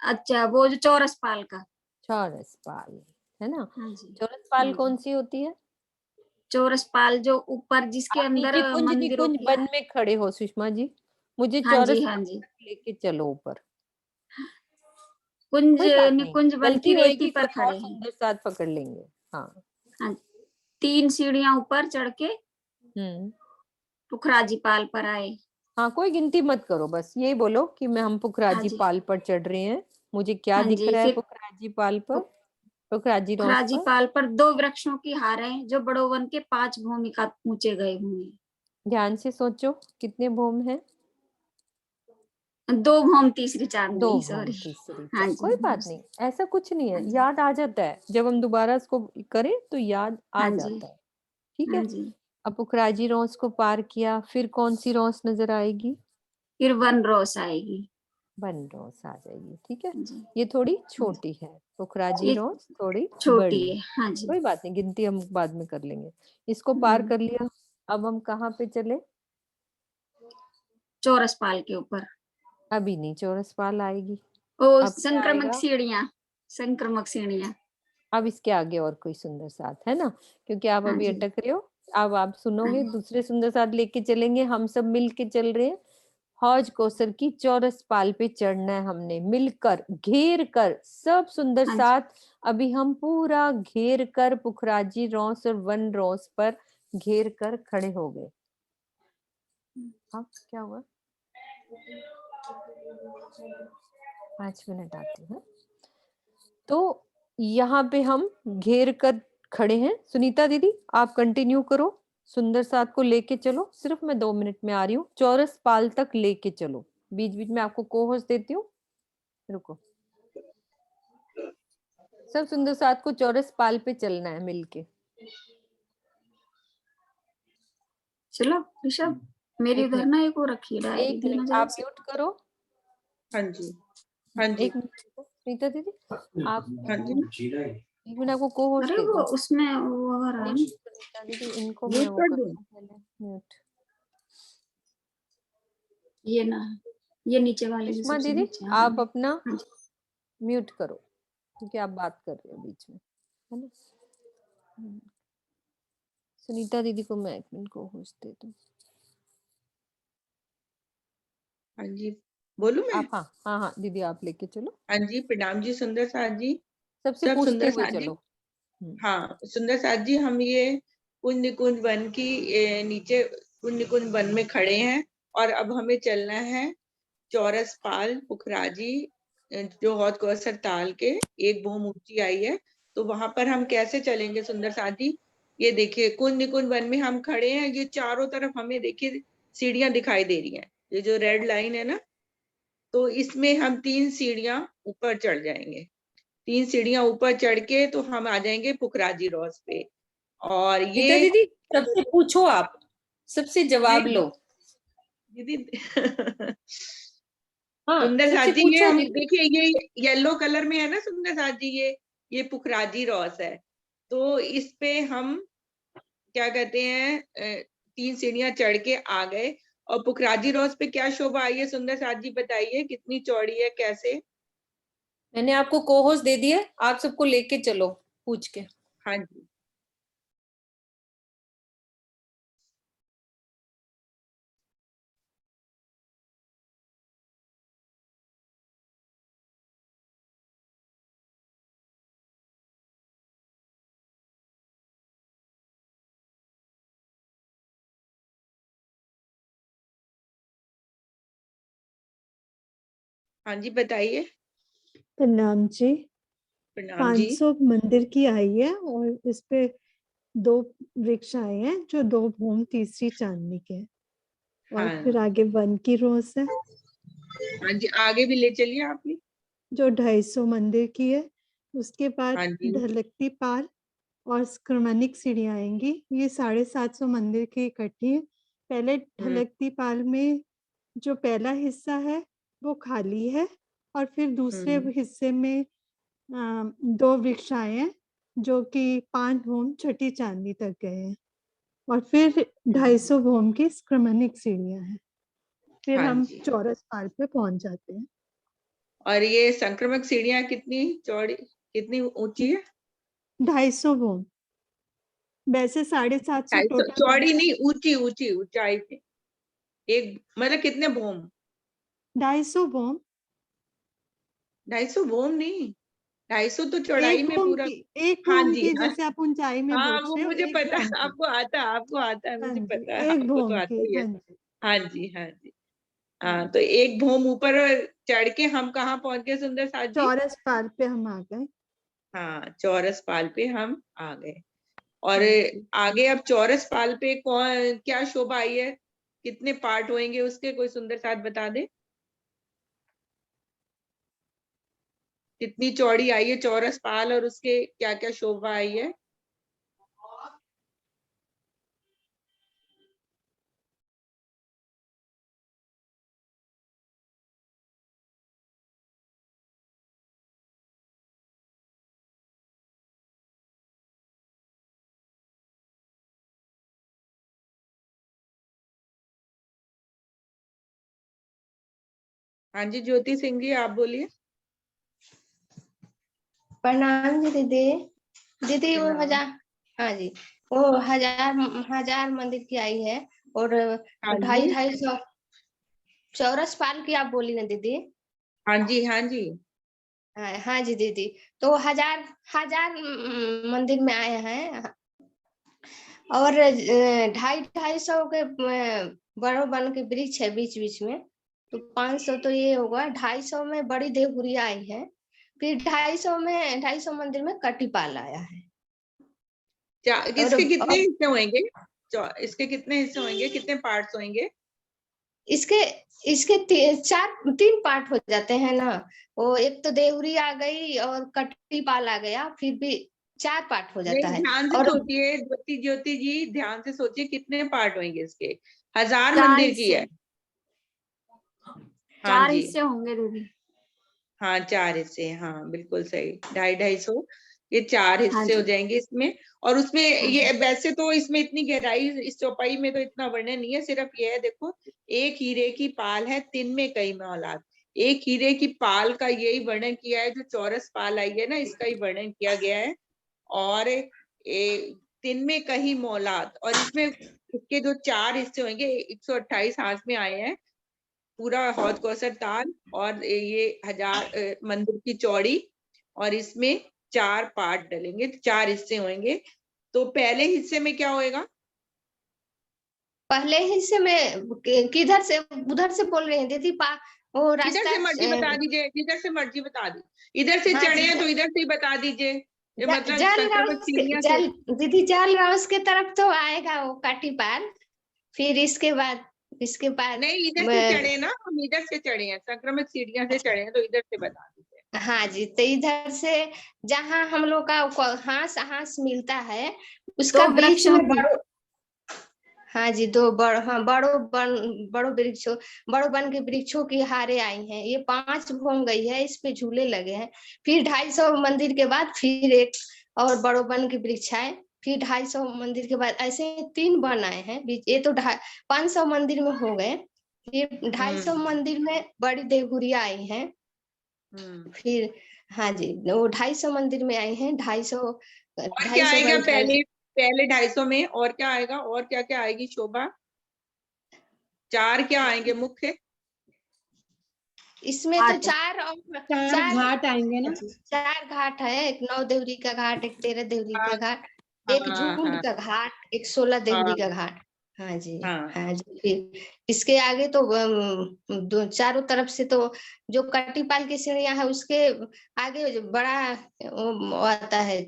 अच्छा, वो जो चौरस पाल का। चौरस पाल है ना। हाँ जी। चौरस पाल हाँ कौन जी। सी होती है? चौरस पाल जो ऊपर जिसके आप अंदर नीचे कुंज मंदिरों निकुंज की। वन में खड़े हो सुषमा जी, मुझे हाँ चौरस जी, हाँ पाल जी। तक लेके चलो ऊपर। कुंज कोई बात नहीं, निकुंज वन गलती की रेती होएगी पर कोई और खड़े हैं। सुंदर साथ पकड़ लेंगे। हाँ। हाँ, 3 सीढ़ियां ऊपर चढ़ के पुखराजी पाल पर आए। हाँ, कोई गिनती मत करो, बस यही बोलो कि मैं हम हाँ पुखराजी जी, पाल पर चढ़ रहे हैं। मुझे क्या हाँ दिख जी। रहा है फिर पुखराजी पाल पर, पुखराजी रोस पुखराजी पर? पाल पर 2 वृक्षों की हारें जो बड़ोवन के 5 भूमिका ऊंचे गए हुए हैं। ध्यान से सोचो कितने भूम हैं? 2 भूम तीसरी 2 चांदनी, भूम सॉरी। तीसरी हाँ चांद, जी, कोई हाँ बात जी, नहीं, ऐसा कुछ नहीं है, हाँ जी, याद आ जाता है जब हम दोबारा इसको करें तो याद आ हाँ जी, जाता है। ठीक हाँ है। जी। अब पुखराजी रोस को पार किया, फिर कौन सी रोस नजर आएगी? फिर वन रोस आएगी। वन रोस आ जाएगी। ठीक है, हाँ जी, ये थोड़ी हाँ जी। छोटी है, पुखराजी ये रोस थोड़ी छोटी बड़ी है। है। हाँ जी, कोई बात नहीं, गिनती हम बाद में कर लेंगे। इसको पार कर लिया, अब हम कहाँ पे चले? चौरस पाल के ऊपर। अभी नहीं, चौरस पाल आएगी। ओ, अब क्या संक्रमक आएगा? सीढ़ियां, संक्रमक सीढ़ियां। अब इसके आगे और कोई सुंदर साथ है ना, क्योंकि आप हाँ अभी जी, अटक रहे हो। अब आप हाँ सुनोगे, जी, दूसरे सुंदर साथ लेके चलेंगे, हम सब मिल के चल रहे हैं। हौज कोसर की चौरस पाल पे चढ़ना है हमने, मिलकर घेर कर सब सुंदर हाँ जी। साथ। अभी हम पूरा घेर कर पुखराजी रोस और वन रोस पर घेर कर खड़े हो गए। अब क्या हुआ? 5 मिनट आती है। तो यहाँ पे हम घेर कर खड़े हैं। सुनीता दीदी, आप कंटिन्यू करो, सुंदर साथ को लेके चलो। सिर्फ मैं 2 मिनट में आ रही हूँ, चौरस पाल तक लेके चलो। बीच बीच में आपको कोहोस देती हूँ, रुको। सब सुंदर साथ को चौरस पाल पे चलना है मिलके। चलो ऋषभ, मेरी एक उधर मिनट, ना एक वो रखी है डायरी, एक देना मिनट, जरा आप से। म्यूट करो। हाँ जी, हाँ जी, एक मिनट सुनीता दीदी, आप हाँ जी। एक मिनट, आपको कोहोस अरे दे वो दूँ। उसमें वो आ रहा है ना। सुनीता दीदी, इनको मैं म्यूट वो कर कर दूं? दूँ पहले म्यूट। ये ना, ये नीचे वाले में सुषमा सबसे दीदी, नीचे। हाँ आप अपना हाँ जी। म्यूट करो, क्योंकि आप बात कर रहे हो बीच में, है ना। सुनीता दीदी को मैं एक मिनट को होस्ट दे दूं। हाँ जी, बोलूं मैं? आप, हाँ हाँ हाँ दीदी, आप लेके चलो। हाँ जी, प्रणाम जी सुंदर साथ जी। सबसे सब पूछते सुंदर हुए साथ जी। चलो। हाँ, सुंदर साथ जी, हम ये कुंज निकुंज वन की नीचे कुंज निकुंज वन में खड़े हैं, और अब हमें चलना है चौरस पाल पुखराजी, जो हौद कौसर ताल के एक भूम ऊंची आई है। तो वहां पर हम कैसे चलेंगे सुंदर साथ जी? ये देखिए, कुंज निकुंज वन में हम खड़े हैं, ये चारों तरफ हमें देखिए सीढ़ियां दिखाई दे रही हैं, ये जो रेड लाइन है ना, तो इसमें हम 3 सीढ़ियां ऊपर चढ़ जाएंगे। 3 सीढ़ियां ऊपर चढ़ के तो हम आ जाएंगे पुखराजी रोस पे। और रीता ये दीदी, सबसे पूछो, आप सबसे जवाब लो। दीदी हाँ, सुंदर साथ सबसे जी, ये पूछो हम दीदी। देखिए, ये येलो कलर में है ना सुंदर साथ जी, ये पुखराजी रॉस है। तो इस पे हम क्या कहते हैं, 3 सीढ़ियां चढ़ के आ गए। और पुखराजी रॉस पे क्या शोभा आई है सुंदर साथ जी, बताइए कितनी चौड़ी है, कैसे? मैंने आपको कोहोस दे दिया, आप सबको लेके चलो पूछ के। हाँ जी, हाँ जी, बताइए। प्रणाम जी। प्रणाम जी। 500 मंदिर की आई है, और इस पे 2 वृक्ष आए हैं जो 2 भूम तीसरी चांदनी के हैं। और हाँ, फिर आगे वन की रोज है हाँ जी, आगे भी ले चलिए आप भी। जो 250 मंदिर की है। उसके बाद हाँ जी। ढलकती पाल और स्क्रमणिक सीढ़ियां आएंगी, ये 750 मंदिर की इकट्ठी है। पहले ढलकती पाल में जो पहला हिस्सा है वो खाली है, और फिर दूसरे हिस्से में 2 वृक्ष आए हैं जो कि 5 भूम छठी चांदनी तक गए हैं। और फिर 250 भूम की स्क्रमणिक सीढ़ियां हैं। फिर हाँ हम जी। चौरस पाल पे पहुंच जाते हैं। और ये संक्रमक सीढ़ियां कितनी चौड़ी, कितनी ऊंची है? 250 भूम, वैसे 750 टोटल चौड़ी मंदिर। नहीं, ऊंची, ऊंची ऊंचाई पे। एक मतलब कितने भोम? 250 भोम। 250 भोम नहीं, 250 तो चौड़ाई एक में भोम पूरा। की, एक हाँ भोम जी, की, हाँ जैसे आप ऊंचाई में हाँ, पूछ वो रहे हो, मुझे एक पता भोम है, की। आपको आता है, हाँ मुझे जी, पता है, एक आपको तो भोम आता की, ही है। हाँ जी। हाँ जी, हाँ जी। हाँ, तो एक भोम ऊपर चढ़ के हम कहाँ पहुंच गए सुंदर साथ जी? चौरस पाल पे हम आ गए। हाँ, चौरस पाल पे हम आ गए। और हाँ जी। आगे अब चौरस पाल पे कौन क्या शोभा आई है, कितने पार्ट होंगे उसके, कोई सुंदर साथ बता दे। कितनी चौड़ी आई है चौरस पाल और उसके क्या क्या शोभा आई है? हाँ जी, ज्योति सिंह जी आप बोलिए। प्रणाम जी दीदी। दीदी वो प्रणाम। 1000, हाँ जी, वो 1000 मंदिर की आई है, और हाँ 250-250 चौरस पाल की आप बोली ना दीदी? हाँ जी, हाँ जी। हाँ जी दीदी, तो 1000 मंदिर में आए हैं, और 250-250 के बड़ो बन के वृक्ष है बीच बीच में, तो 500 तो ये होगा। 250 में बड़ी देवगुड़िया आई है, फिर 250 मंदिर में कटिपाल आया है। इसके कितने और हिस्से होंगे? इसके कितने हिस्से होंगे, कितने पार्ट्स होंगे? इसके 3 पार्ट हो जाते हैं ना। वो एक तो देवरी आ गई और कटिपाल आ गया, फिर भी 4 पार्ट हो जाता नहीं, है। ध्यान से और सोचिए ज्योति जी, ध्यान से सोचिए कितने पार्ट होंगे इसके। 1000 4 मंदिर की हिस्से, है। हाँ 4 जी, हिस्से होंगे दीदी। हाँ 4 हिस्से, हाँ बिल्कुल सही। 250-250 ये 4 हाँ हिस्से हो जी, जाएंगे इसमें। और उसमें हाँ ये जी। वैसे तो इसमें इतनी गहराई, इस चौपाई में तो इतना वर्णन नहीं है, सिर्फ ये है देखो, एक हीरे की पाल है, 3 में कई औलाद। एक हीरे की पाल का यही वर्णन किया है, जो चौरस पाल आई है ना, इसका ही वर्णन किया गया है। और 3 में कहीं मौलाद, और इसमें इसके जो 4 हिस्से होंगे, 128 हाथ में आए हैं पूरा हौज कौसर ताल, और ये 1000 मंदिर की चौड़ी, और इसमें 4 पार्ट डलेंगे, 4 हिस्से होंगे। तो पहले हिस्से में क्या होएगा? पहले हिस्से में किधर से, उधर से बोल रहे हैं दीदी? वो इधर रास्ता से मर्जी बता दीजिए, जिधर से मर्जी बता दी। इधर से हाँ चढ़े जी, हैं तो इधर से ही बता दीजिए, ये मतलब जल संक्रमण राउस सीढ़ियां से। दीदी जल राउस के तरफ तो आएगा वो कटिपाल, फिर इसके बाद नहीं, इधर से चढ़े ना, हम इधर से चढ़े हैं, संक्रमित सीढ़ियां से चढ़े हैं, तो इधर से बता दीजिए। हाँ जी, तो इधर से जहाँ हम लोग का हांस हांस मिलता है, उसका 2 बीच वृक्ष में होंगे। हाँ जी, बड़ो वृक्षों, बड़ो बन के वृक्षों की हारे आई हैं। ये 5 घूम गई है, इस पे झूले लगे हैं। फिर 250 मंदिर के बाद फिर एक और बड़ो बन के वृक्ष आए, फिर 250 मंदिर के बाद ऐसे 3 बन आए हैं। ये तो 500 मंदिर में हो गए। ये 250 मंदिर में बड़ी देवगुड़िया आई है। फिर हाँ जी, वो 250 मंदिर में आई हैं। 250 और क्या आएगा 250 पहले पहले 250 में, और क्या आएगा, और क्या क्या आएगी शोभा? 4 क्या आएंगे मुख्य? इसमें तो 4 घाट आएंगे ना। 4 घाट है। एक 9 देवरी का घाट, एक 13 देवरी का घाट, एक हाँ झुंड हाँ का घाट, एक 16 देवरी का हाँ घाट। हाँ जी, हाँ। हाँ जी। फिर इसके आगे तो चारों तरफ से तो जो कटिपाल की सीढ़ियां है, उसके आगे जो बड़ा वो आता है,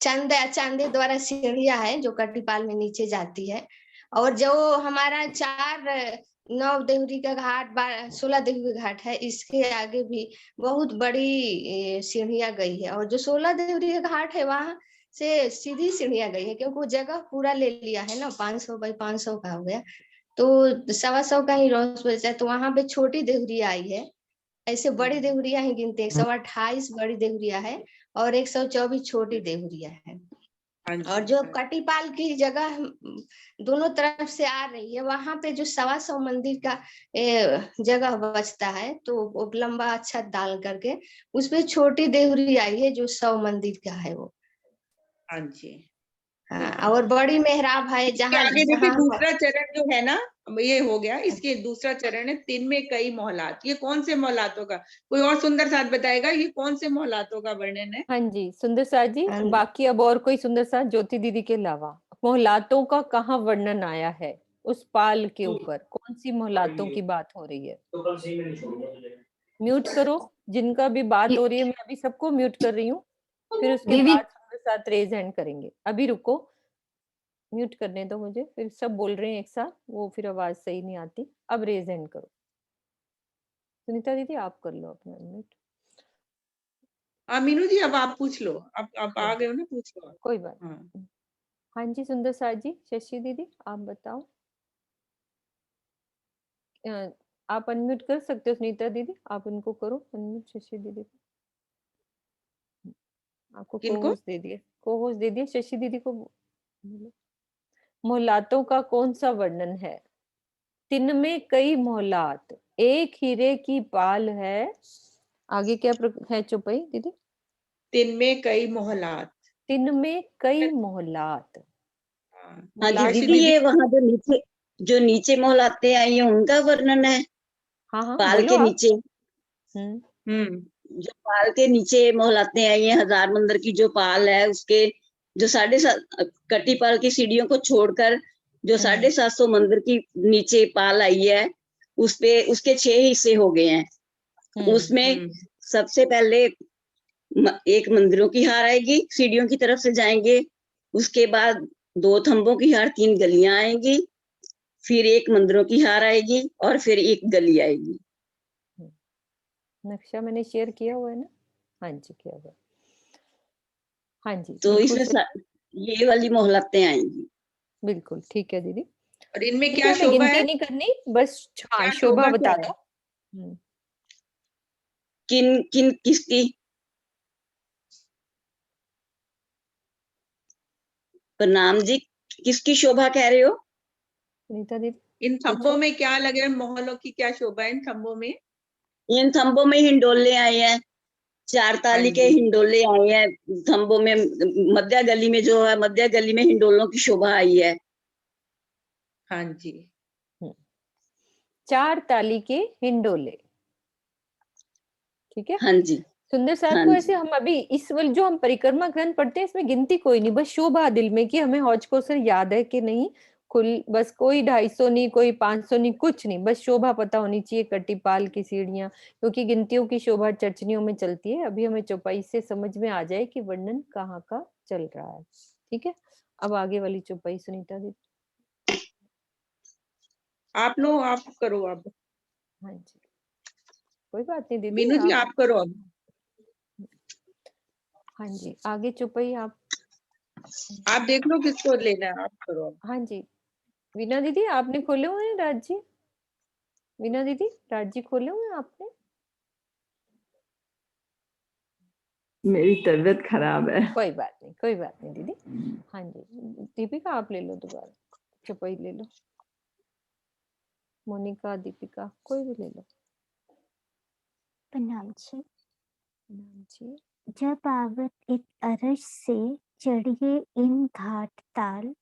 चांदे द्वारा सीढ़ियां है जो कटिपाल में नीचे जाती है। और जो हमारा 9 देवरी का घाट, 16 देवरी का घाट है, इसके आगे भी बहुत बड़ी सीढ़ियां गई है। और जो 16 देवरी का घाट है, वहां से सीधी सीढ़ियां गई है, क्योंकि वो जगह पूरा ले लिया है ना, 500 बाई 500 का हो गया, तो 125 का ही रोज बचा है। तो वहां पे छोटी देवरिया आई है। ऐसे बड़ी देवरिया ही गिनते हैं, 128 बड़ी देवरिया है और 124 छोटी देवरिया है। और जो कटिपाल की जगह दोनों तरफ से आ रही है, वहां पे जो 125 मंदिर का जगह बचता है, तो वो लंबा अच्छा डाल करके उसपे छोटी देवरी आई है, जो 100 मंदिर का है वो। हाँ जी, और बड़ी मेहराब है इसके जहाँ आगे देखिए जहाँ दूसरा चरण जो है ना, ये हो गया, इसके दूसरा चरण है तिन में कई मोहलात। ये कौन से मोहलातों का, कोई और सुंदर साथ बताएगा, ये कौन से मोहलातों का वर्णन है? हाँ जी सुंदर साथ जी, बाकी अब और कोई सुंदर साथ ज्योति दीदी के अलावा मोहलातों का कहाँ वर्णन आया है? उस पाल के ऊपर कौन सी मोहलातों की बात हो रही है? म्यूट करो जिनका भी बात हो रही है, मैं अभी सबको म्यूट कर रही हूँ, फिर उसके दीदी बाद सुंदर साथ रेज हैंड करेंगे। अभी रुको, म्यूट करने दो मुझे, फिर सब बोल रहे हैं एक साथ, वो फिर आवाज सही नहीं आती। अब रेज हैंड करो। सुनीता दीदी आप कर लो अपना म्यूट। मीनू जी अब आप पूछ लो, आप आ गए हो ना, पूछ लो। कोई बात हाँ। नहीं। हाँ जी सुंदर साथ जी, शशि दीदी आप बताओ। आप अनम्यूट कर सकते हो सुनीता दीदी, आप उनको करो अनम्यूट शशि दीदी को। आपको किनको? कोहोस्ट दे दिए, कोहोस्ट दे दिए शशि दीदी को। मोहलातों का कौन सा वर्णन है? तिन में कई मोहलात, एक हीरे की पाल है। आगे क्या है चौपाई दीदी? तिन में कई मोहलात। तिन में कई मोहलात। हाँ जी दीदी, ये वहाँ जो नीचे मोहलाते आई है उनका वर्णन है। हाँ हाँ पाल बोलो के आप। नीचे, जो पाल के नीचे मोहलाते आई है, हजार मंदिर की जो पाल है उसके जो 7.5 कटी पाल की सीढ़ियों को छोड़कर जो 750 मंदिर की नीचे पाल आई है, उसके 6 हिस्से हो गए हैं। उसमें सबसे पहले एक मंदिरों की हार आएगी, सीढ़ियों की तरफ से जाएंगे, उसके बाद 2 थंबों की हार, 3 गलियां आएंगी, फिर एक मंदिरों की हार आएगी और फिर एक गली आएगी। नक्शा मैंने शेयर किया हुआ है ना? हाँ जी किया हुआ। हाँ जी तो बिल्कुल इसमें ये वाली मोहलतें आएंगी। बिल्कुल ठीक है दीदी। और इनमें ठीक क्या है, हमें शोभा गिनती है? नहीं करनी, बस हाँ क्या शोभा शोभा क्या बता है? दो। किसकी? प्रणाम जी, किसकी शोभा कह रहे हो? सुनीता दीदी इन थंबों में क्या लगे हैं, मोहलों की क्या शोभा है इन थंबों में? इन थंबों में हिंडोले आए हैं, 4 ताली के हिंडोले आए हैं थंबों में। मध्य गली में जो है, मध्य गली में हिंडोलों की शोभा आई है। हाँ जी। 4 ताली के हिंडोले, ठीक है। हाँ जी। सुंदर साथ हाँ को जी। ऐसे हम अभी इस वाले जो हम परिक्रमा ग्रंथ पढ़ते हैं इसमें गिनती कोई नहीं, बस शोभा दिल में कि हमें हौज कोसर याद है कि नहीं। बस कोई 250 नहीं, कोई 500 नहीं, कुछ नहीं, बस शोभा पता होनी चाहिए, कटिपाल की सीढ़ियां, क्योंकि गिनतियों की शोभा चर्चनियों में चलती है। अभी हमें चौपाई से समझ में आ जाए कि वर्णन कहाँ का चल रहा है, ठीक है। अब आगे वाली चौपाई सुनीता दी। आप लो, आप करो अब। हाँ जी कोई बात नहीं दीदी, मीनू जी आप करो अब। हाँ जी आगे चौपाई आप देख लो किसको लेना है, आप करो अब। हाँ जी वीना दीदी आपने खोले हुए हैं? राज जी, वीना दीदी राज जी खोले हुए हैं आपने? मेरी तबीयत खराब है। कोई बात नहीं, कोई बात नहीं दीदी। हाँ जी दीपिका आप ले लो दोबारा, चौपाई ले लो, मोनिका दीपिका कोई भी ले लो। प्रणाम जी। जब आवत एक अरज से चढ़िए इन घाट ताल,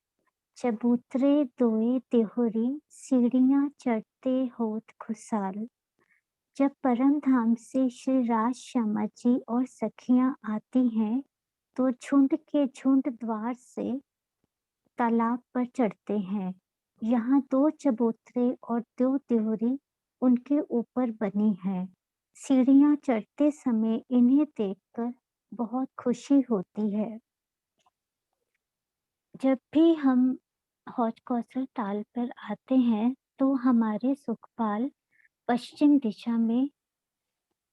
चबूतरे दोए देहुरी सीढ़ियां चढ़ते होत खुशाल। जब परम धाम से श्री राज श्यामा जी और सखियां आती हैं तो झुंड के झुंड द्वार से तालाब पर चढ़ते हैं। यहाँ 2 चबूतरे और 2 देहुरी उनके ऊपर बनी हैं। सीढ़ियां चढ़ते समय इन्हें देखकर बहुत खुशी होती है। जब भी हम हौज कौसर ताल पर आते हैं तो हमारे सुखपाल पश्चिम दिशा में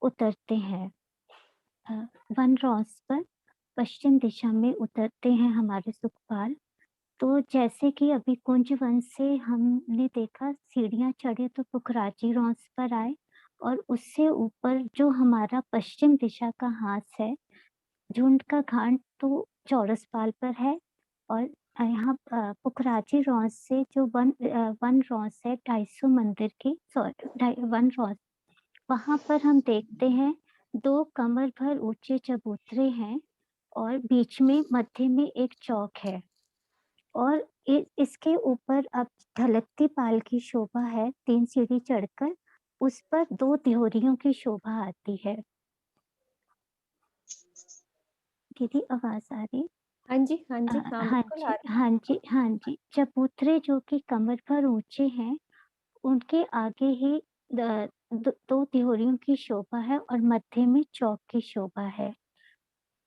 उतरते हैं। वन रॉस पर पश्चिम दिशा में उतरते हैं हमारे सुखपाल। तो जैसे कि अभी कुंज वन से हमने देखा सीढ़ियां चढ़े तो पुखराजी रॉस पर आए, और उससे ऊपर जो हमारा पश्चिम दिशा का हाथ है, झुंड का घाट तो चौरसपाल पर है। और यहाँ पुखराजी रॉस से जो वन रॉस है 250 मंदिर की, वन रॉस, वहां पर हम देखते हैं 2 कमर भर ऊंचे चबूतरे हैं और बीच में मध्य में एक चौक है। और इसके ऊपर अब ढलकती पाल की शोभा है, 3 सीढ़ी चढ़कर उस पर 2 दियोरियों की शोभा आती है। दीदी आवाज आ रही? हाँ जी, हाँ जी, हाँ हाँ बिल्कुल जी, आ रही है। हाँ जी, हाँ जी। चबूतरे जो कि कमर पर ऊंचे हैं, उनके आगे ही 2 दियोरियों की शोभा है और मध्य में चौक की शोभा है।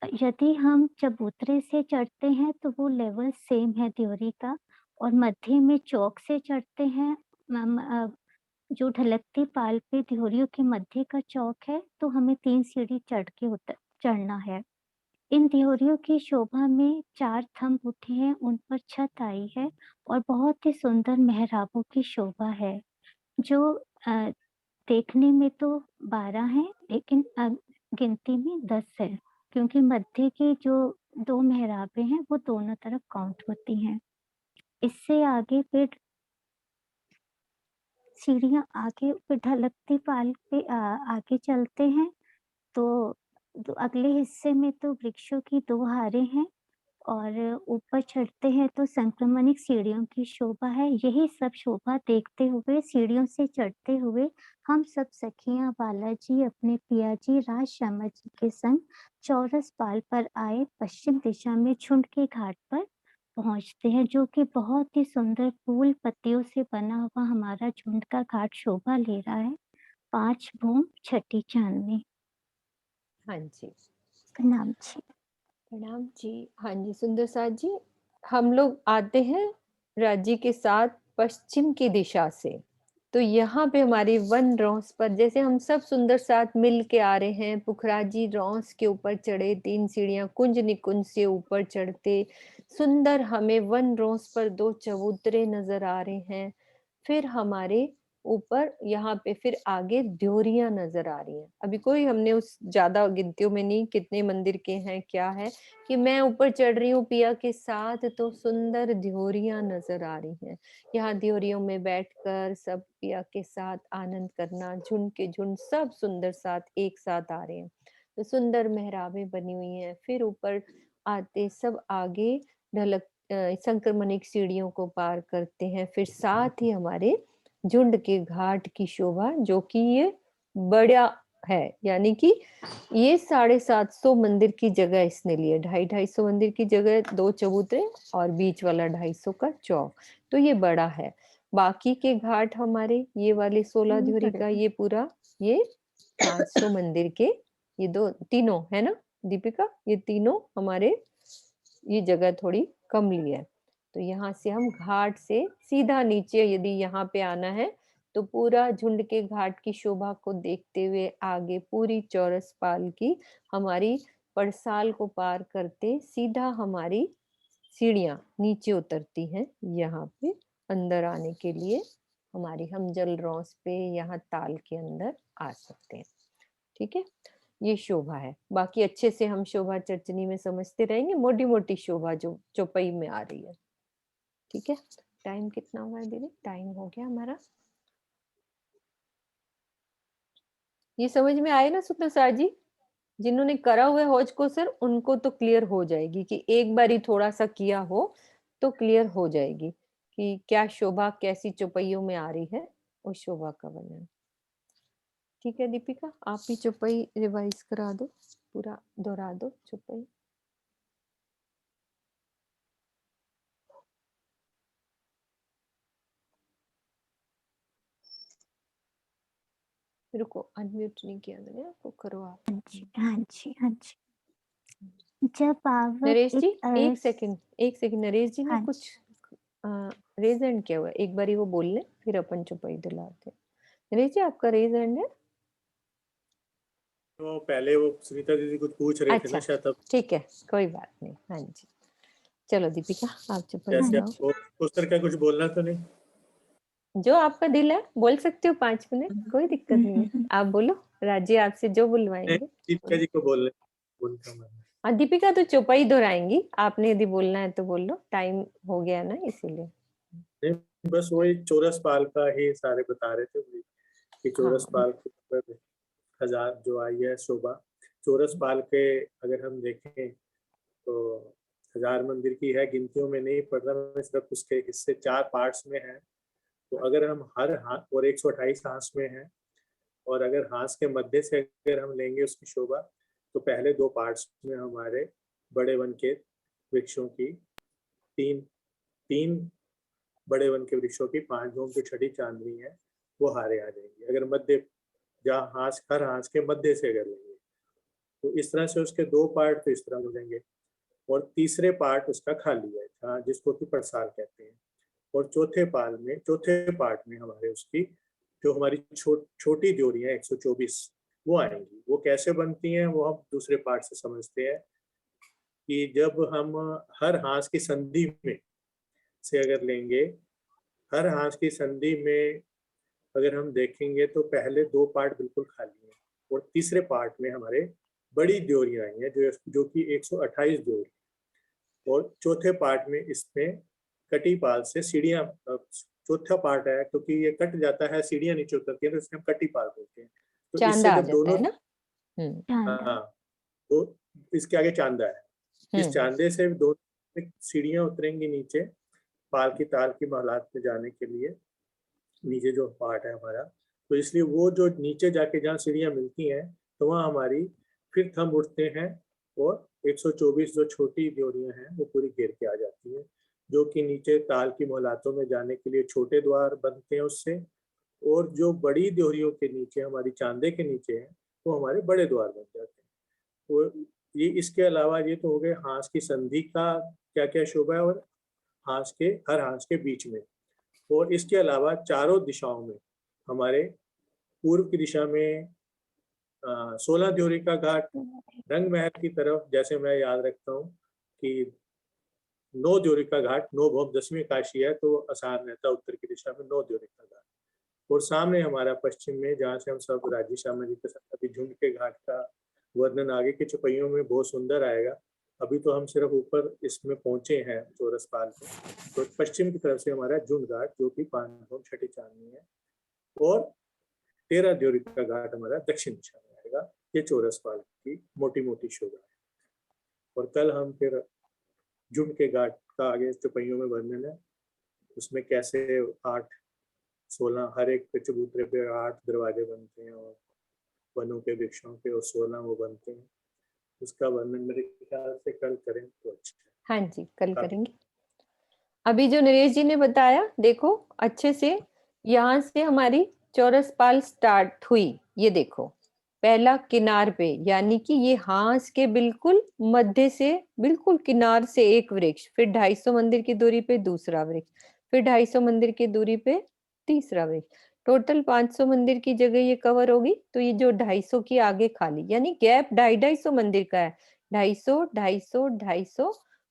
यदि हम चबूतरे से चढ़ते हैं तो वो लेवल सेम है दियोरी का, और मध्य में चौक से चढ़ते हैं, जो ढलकती पाल पे दियोरियों के मध्य का चौक है, तो हमें 3 सीढ़ी चढ़ना है। इन दियोरियों की शोभा में 4 थंब उठे हैं, उन पर छत आई है और बहुत ही सुंदर मेहराबों की शोभा है, जो देखने में तो 12 हैं, लेकिन गिनती में 10 है, क्योंकि मध्य की जो 2 मेहराबें हैं वो दोनों तरफ काउंट होती हैं। इससे आगे फिर सीढ़ियाँ आगे फिर ढलकती पाल पे आगे चलते हैं, तो अगले हिस्से में तो वृक्षों की 2 हारें हैं, और ऊपर चढ़ते हैं तो संक्रमणिक सीढ़ियों की शोभा है। यही सब शोभा देखते हुए सीढ़ियों से चढ़ते हुए हम सब सखियां बालाजी अपने पियाजी राज श्यामा जी के संग चौरस पाल पर आए पश्चिम दिशा में झुंड के घाट पर पहुंचते हैं, जो कि बहुत ही सुंदर फूल पत्तियों से बना हुआ हमारा झुंड का घाट शोभा ले रहा है। 5 भूम छठी चांदनी। हाँ जी, प्रणाम जी। प्रणाम जी। हाँ जी, सुंदर साथ जी, हम लोग आते हैं राज्य के साथ पश्चिम की दिशा से। तो यहाँ पे हमारी वन रॉस पर, जैसे हम सब सुंदर साथ मिल के आ रहे हैं, पुखराजी रॉस के ऊपर चढ़े, 3 सीढ़ियां कुंज निकुंज से ऊपर चढ़ते, सुंदर हमें वन रॉस पर 2 चबूतरे नजर आ रहे हैं। फिर हमारे ऊपर यहाँ पे फिर आगे द्योरियां नजर आ रही हैं। अभी कोई हमने उस ज्यादा गिनतियों में नहीं कितने मंदिर के हैं क्या है, कि मैं ऊपर चढ़ रही हूँ पिया के साथ, तो सुंदर द्योरियां नजर आ रही हैं। यहाँ द्योरियों में बैठकर सब पिया के साथ आनंद करना, झुंड के झुंड सब सुंदर साथ एक साथ आ रहे हैं। तो सुंदर मेहराबें बनी हुई हैं। फिर ऊपर आते सब आगे ढलक संक्रमणिक सीढ़ियों को पार करते हैं। फिर साथ ही हमारे झुंड के घाट की शोभा, जो कि ये बड़ा है, यानी कि ये 750 मंदिर की जगह इसने लिए, 250 मंदिर की जगह 2 चबूतरे और बीच वाला 250 का चौक, तो ये बड़ा है। बाकी के घाट हमारे ये वाले 16 ध्योरी का ये पूरा ये 500 मंदिर के ये 2 तीनों है ना दीपिका, ये तीनों हमारे ये जगह थोड़ी कम ली है। तो यहाँ से हम घाट से सीधा नीचे यदि यहाँ पे आना है तो पूरा झुंड के घाट की शोभा को देखते हुए आगे पूरी चौरस पाल की हमारी पड़साल को पार करते सीधा हमारी सीढ़ियां नीचे उतरती हैं। यहाँ पे अंदर आने के लिए हमारी हम जल रॉस पे यहाँ ताल के अंदर आ सकते हैं। ठीक है, ये शोभा है। बाकी अच्छे से हम शोभा चर्चनी में समझते रहेंगे, मोटी मोटी शोभा जो चौपाई में आ रही है। ठीक है, टाइम कितना हुआ है दीदी? टाइम हो गया हमारा। ये समझ में आए ना सुंदर सार जी? जिन्होंने करा हुआ है हौज को सर, उनको तो क्लियर हो जाएगी कि एक बार ही थोड़ा सा किया हो तो क्लियर हो जाएगी कि क्या शोभा कैसी चौपाइयों में आ रही है, उस शोभा का वर्णन। ठीक है दीपिका, आप भी चौपाई रिवाइज करा दो, पूरा दोहरा दो चौपाई। रुको, अनम्यूट नहीं किया मैंने आपको, करो आप। हाँ जी, हाँ जी, हाँ जी। जब आवत नरेश जी एक एक सेकंड नरेश जी ने हाँ कुछ रेज हैंड किया हुआ है, एक बारी वो बोल ले फिर अपन चौपाई दिलाते। नरेश जी आपका रेज हैंड है? तो पहले वो सुनीता दीदी कुछ पूछ रहे थे ना शायद, तब ठीक है, कोई बात नहीं। हाँ जी, चलो दीपिका आप चौपाई जैसे दिलाओ। आप उस तरह का कुछ बोलना तो नहीं? जो आपका दिल है बोल सकते हो, 5 मिनट, कोई दिक्कत नहीं है, आप बोलो। राज्य आपसे जो बुलवाएंगे। दीपिका जी को बोलने उनका मन। हाँ दीपिका तो चौपाई दोहराएंगी, आपने यदि बोलना है तो बोल लो, टाइम हो गया ना इसीलिए। नहीं, बस वही चौरस पाल का ही सारे बता रहे थे कि चौरस पाल के ऊपर 1000 जो आई है शोभा। चौरस पाल के अगर हम देखें तो 1000 मंदिर की है, गिनतियों में नहीं पढ़ रहा मैं, सिर्फ उसके हिस्से 4 पार्ट्स में है। तो अगर हम हर हाथ और 128 हांस में है, और अगर हांस के मध्य से अगर हम लेंगे उसकी शोभा, तो पहले 2 पार्ट्स में हमारे बड़े वन के वृक्षों की तीन बड़े वन के वृक्षों की 5 धूम की छठी चांदनी है, वो हारे आ जाएंगी। अगर मध्य, जहाँ हर हांस के मध्य से अगर लेंगे, तो इस तरह से उसके 2 पार्ट तो इस तरह हो जाएंगे, और तीसरे पार्ट उसका खाली है, जिसको कि प्रसार कहते हैं। और चौथे पार्ट में हमारे उसकी जो हमारी छोटी ड्योरियां 124 वो आएंगी। वो कैसे बनती हैं वो हम दूसरे पार्ट से समझते हैं, कि जब हम हर हांस की संधि में से अगर लेंगे, हर हांस की संधि में अगर हम देखेंगे तो पहले 2 पार्ट बिल्कुल खाली हैं, और तीसरे पार्ट में हमारे बड़ी ड्योरियां आई हैं जो कि 128 ड्योरी, और चौथे पार्ट में इसमें कटी पाल से सीढ़ियां, चौथा पार्ट है क्योंकि ये कट जाता है, सीढ़ियां नीचे उतरती है, तो इसमें हम कटी पाल बोलते हैं। तो चांदा इससे आ जब जाता दोनों है ना। हाँ, तो इसके आगे चांदा है, इस चांदे से दोनों सीढ़ियां उतरेंगी नीचे पाल की ताल की महलात में जाने के लिए, नीचे जो पार्ट है हमारा। तो इसलिए वो जो नीचे जाके जहाँ सीढ़ियां मिलती हैं, तो वहाँ हमारी फिर थंब उठते हैं, और 124 जो छोटी ड्योरियां हैं वो पूरी घेर के आ जाती हैं, जो कि नीचे ताल की मोहलातों में जाने के लिए छोटे द्वार बनते हैं उससे, और जो बड़ी ड्योरियों के नीचे हमारी चांदे के नीचे है वो हमारे बड़े द्वार बन जाते हैं। तो ये इसके अलावा ये तो हो गए हांस की संधि का क्या क्या शोभा है, और हर हांस के बीच में, और इसके अलावा चारों दिशाओं में हमारे पूर्व की दिशा में 16 ड्योरी का घाट, रंग महल की तरफ जैसे मैं याद रखता हूँ कि 9 ड्योरी का घाट, 9 भौम 10वीं काशी है, तो आसान रहता है उत्तर की दिशा में 9 ड्योरी का घाट। और सामने हमारा पश्चिम में, जहाँ से हम सब राजी श्यामा जी के साथ अभी झुंड के घाट का वर्णन आगे के चौपाइयों में बहुत सुंदर आएगा। अभी तो हम सिर्फ ऊपर इसमें पहुंचे हैं चौरस पाल पे। तो पश्चिम की तरफ से हमारा झुंड घाट जो कि 5 भौम छठी चांदनी है, और 13 ड्योरी का घाट हमारा दक्षिण दिशा में आएगा। ये चौरस पाल की मोटी मोटी शोभा है। और कल हम फिर झुंड के घाट का आगे चौपाइयों में वर्णन है, उसमें कैसे 8-16 हर एक चबूतरे पे 8 दरवाजे बनते हैं, और वनों के वृक्षों के और 16 वो बनते हैं। उसका वर्णन मेरे ख्याल से कल करें तो अच्छा है। हाँ जी, कल करेंगे। अभी जो नरेश जी ने बताया, देखो अच्छे से, यहाँ से हमारी चौरस पाल स्टार्ट हुई। ये देखो पहला किनार पे, यानी कि ये हांस के बिल्कुल मध्य से बिल्कुल किनार से एक वृक्ष, फिर 250 मंदिर की दूरी पे दूसरा वृक्ष, फिर 250 मंदिर की दूरी पे तीसरा वृक्ष। टोटल 500 मंदिर की जगह ये कवर होगी। तो ये जो 250 की आगे खाली, यानी गैप 250 मंदिर का है, 250 250 250,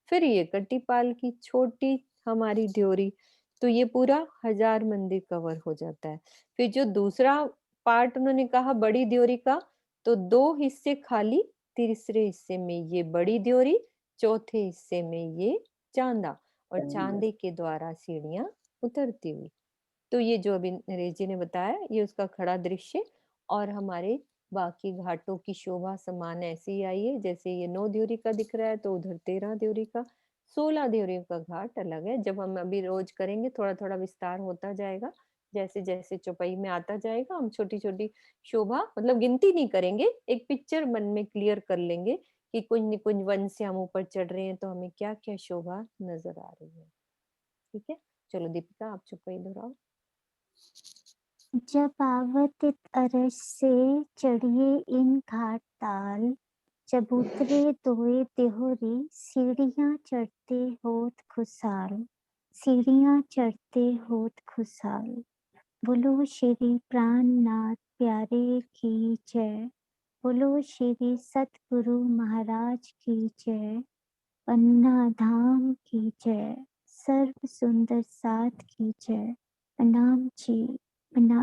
फिर ये कटीपाल की छोटी हमारी ड्योरी, तो ये पूरा 1000 मंदिर कवर हो जाता है। फिर जो दूसरा पार्ट उन्होंने कहा बड़ी ड्योरी का, तो 2 हिस्से खाली, तीसरे हिस्से में ये बड़ी ड्योरी, चौथे हिस्से में ये चांदा, और चांदे के द्वारा सीढ़ियां उतरती हुई। तो ये जो अभी नरेश जी ने बताया, ये उसका खड़ा दृश्य। और हमारे बाकी घाटों की शोभा समान ऐसी ही आई है, जैसे ये 9 ड्योरी का दिख रहा है, तो उधर 13 ड्योरी का, 16 ड्योरी का घाट अलग है। जब हम अभी रोज करेंगे थोड़ा थोड़ा विस्तार होता जाएगा, जैसे जैसे चौपाई में आता जाएगा, हम छोटी छोटी शोभा, मतलब गिनती नहीं करेंगे, एक पिक्चर मन में क्लियर कर लेंगे कि कुंज निकुंज वन से हम ऊपर चढ़ रहे हैं तो हमें क्या क्या शोभा नजर आ रही है। ठीक है, चलो दीपिका आप चौपाई दोहराओ। जब आवत अरस से चढ़िए इन घाट ताल, चबूतरे दोए देहोरी, सीढ़ियां चढ़ते होत खुशहाल, सीढ़ियां चढ़ते होत खुशहाल। बोलो श्री प्राणनाथ प्यारे की जय, बोलो श्री सतगुरु महाराज की जय, पन्ना धाम की जय, सर्व सुंदर साथ की जय। प्रणाम जी, प्रणाम।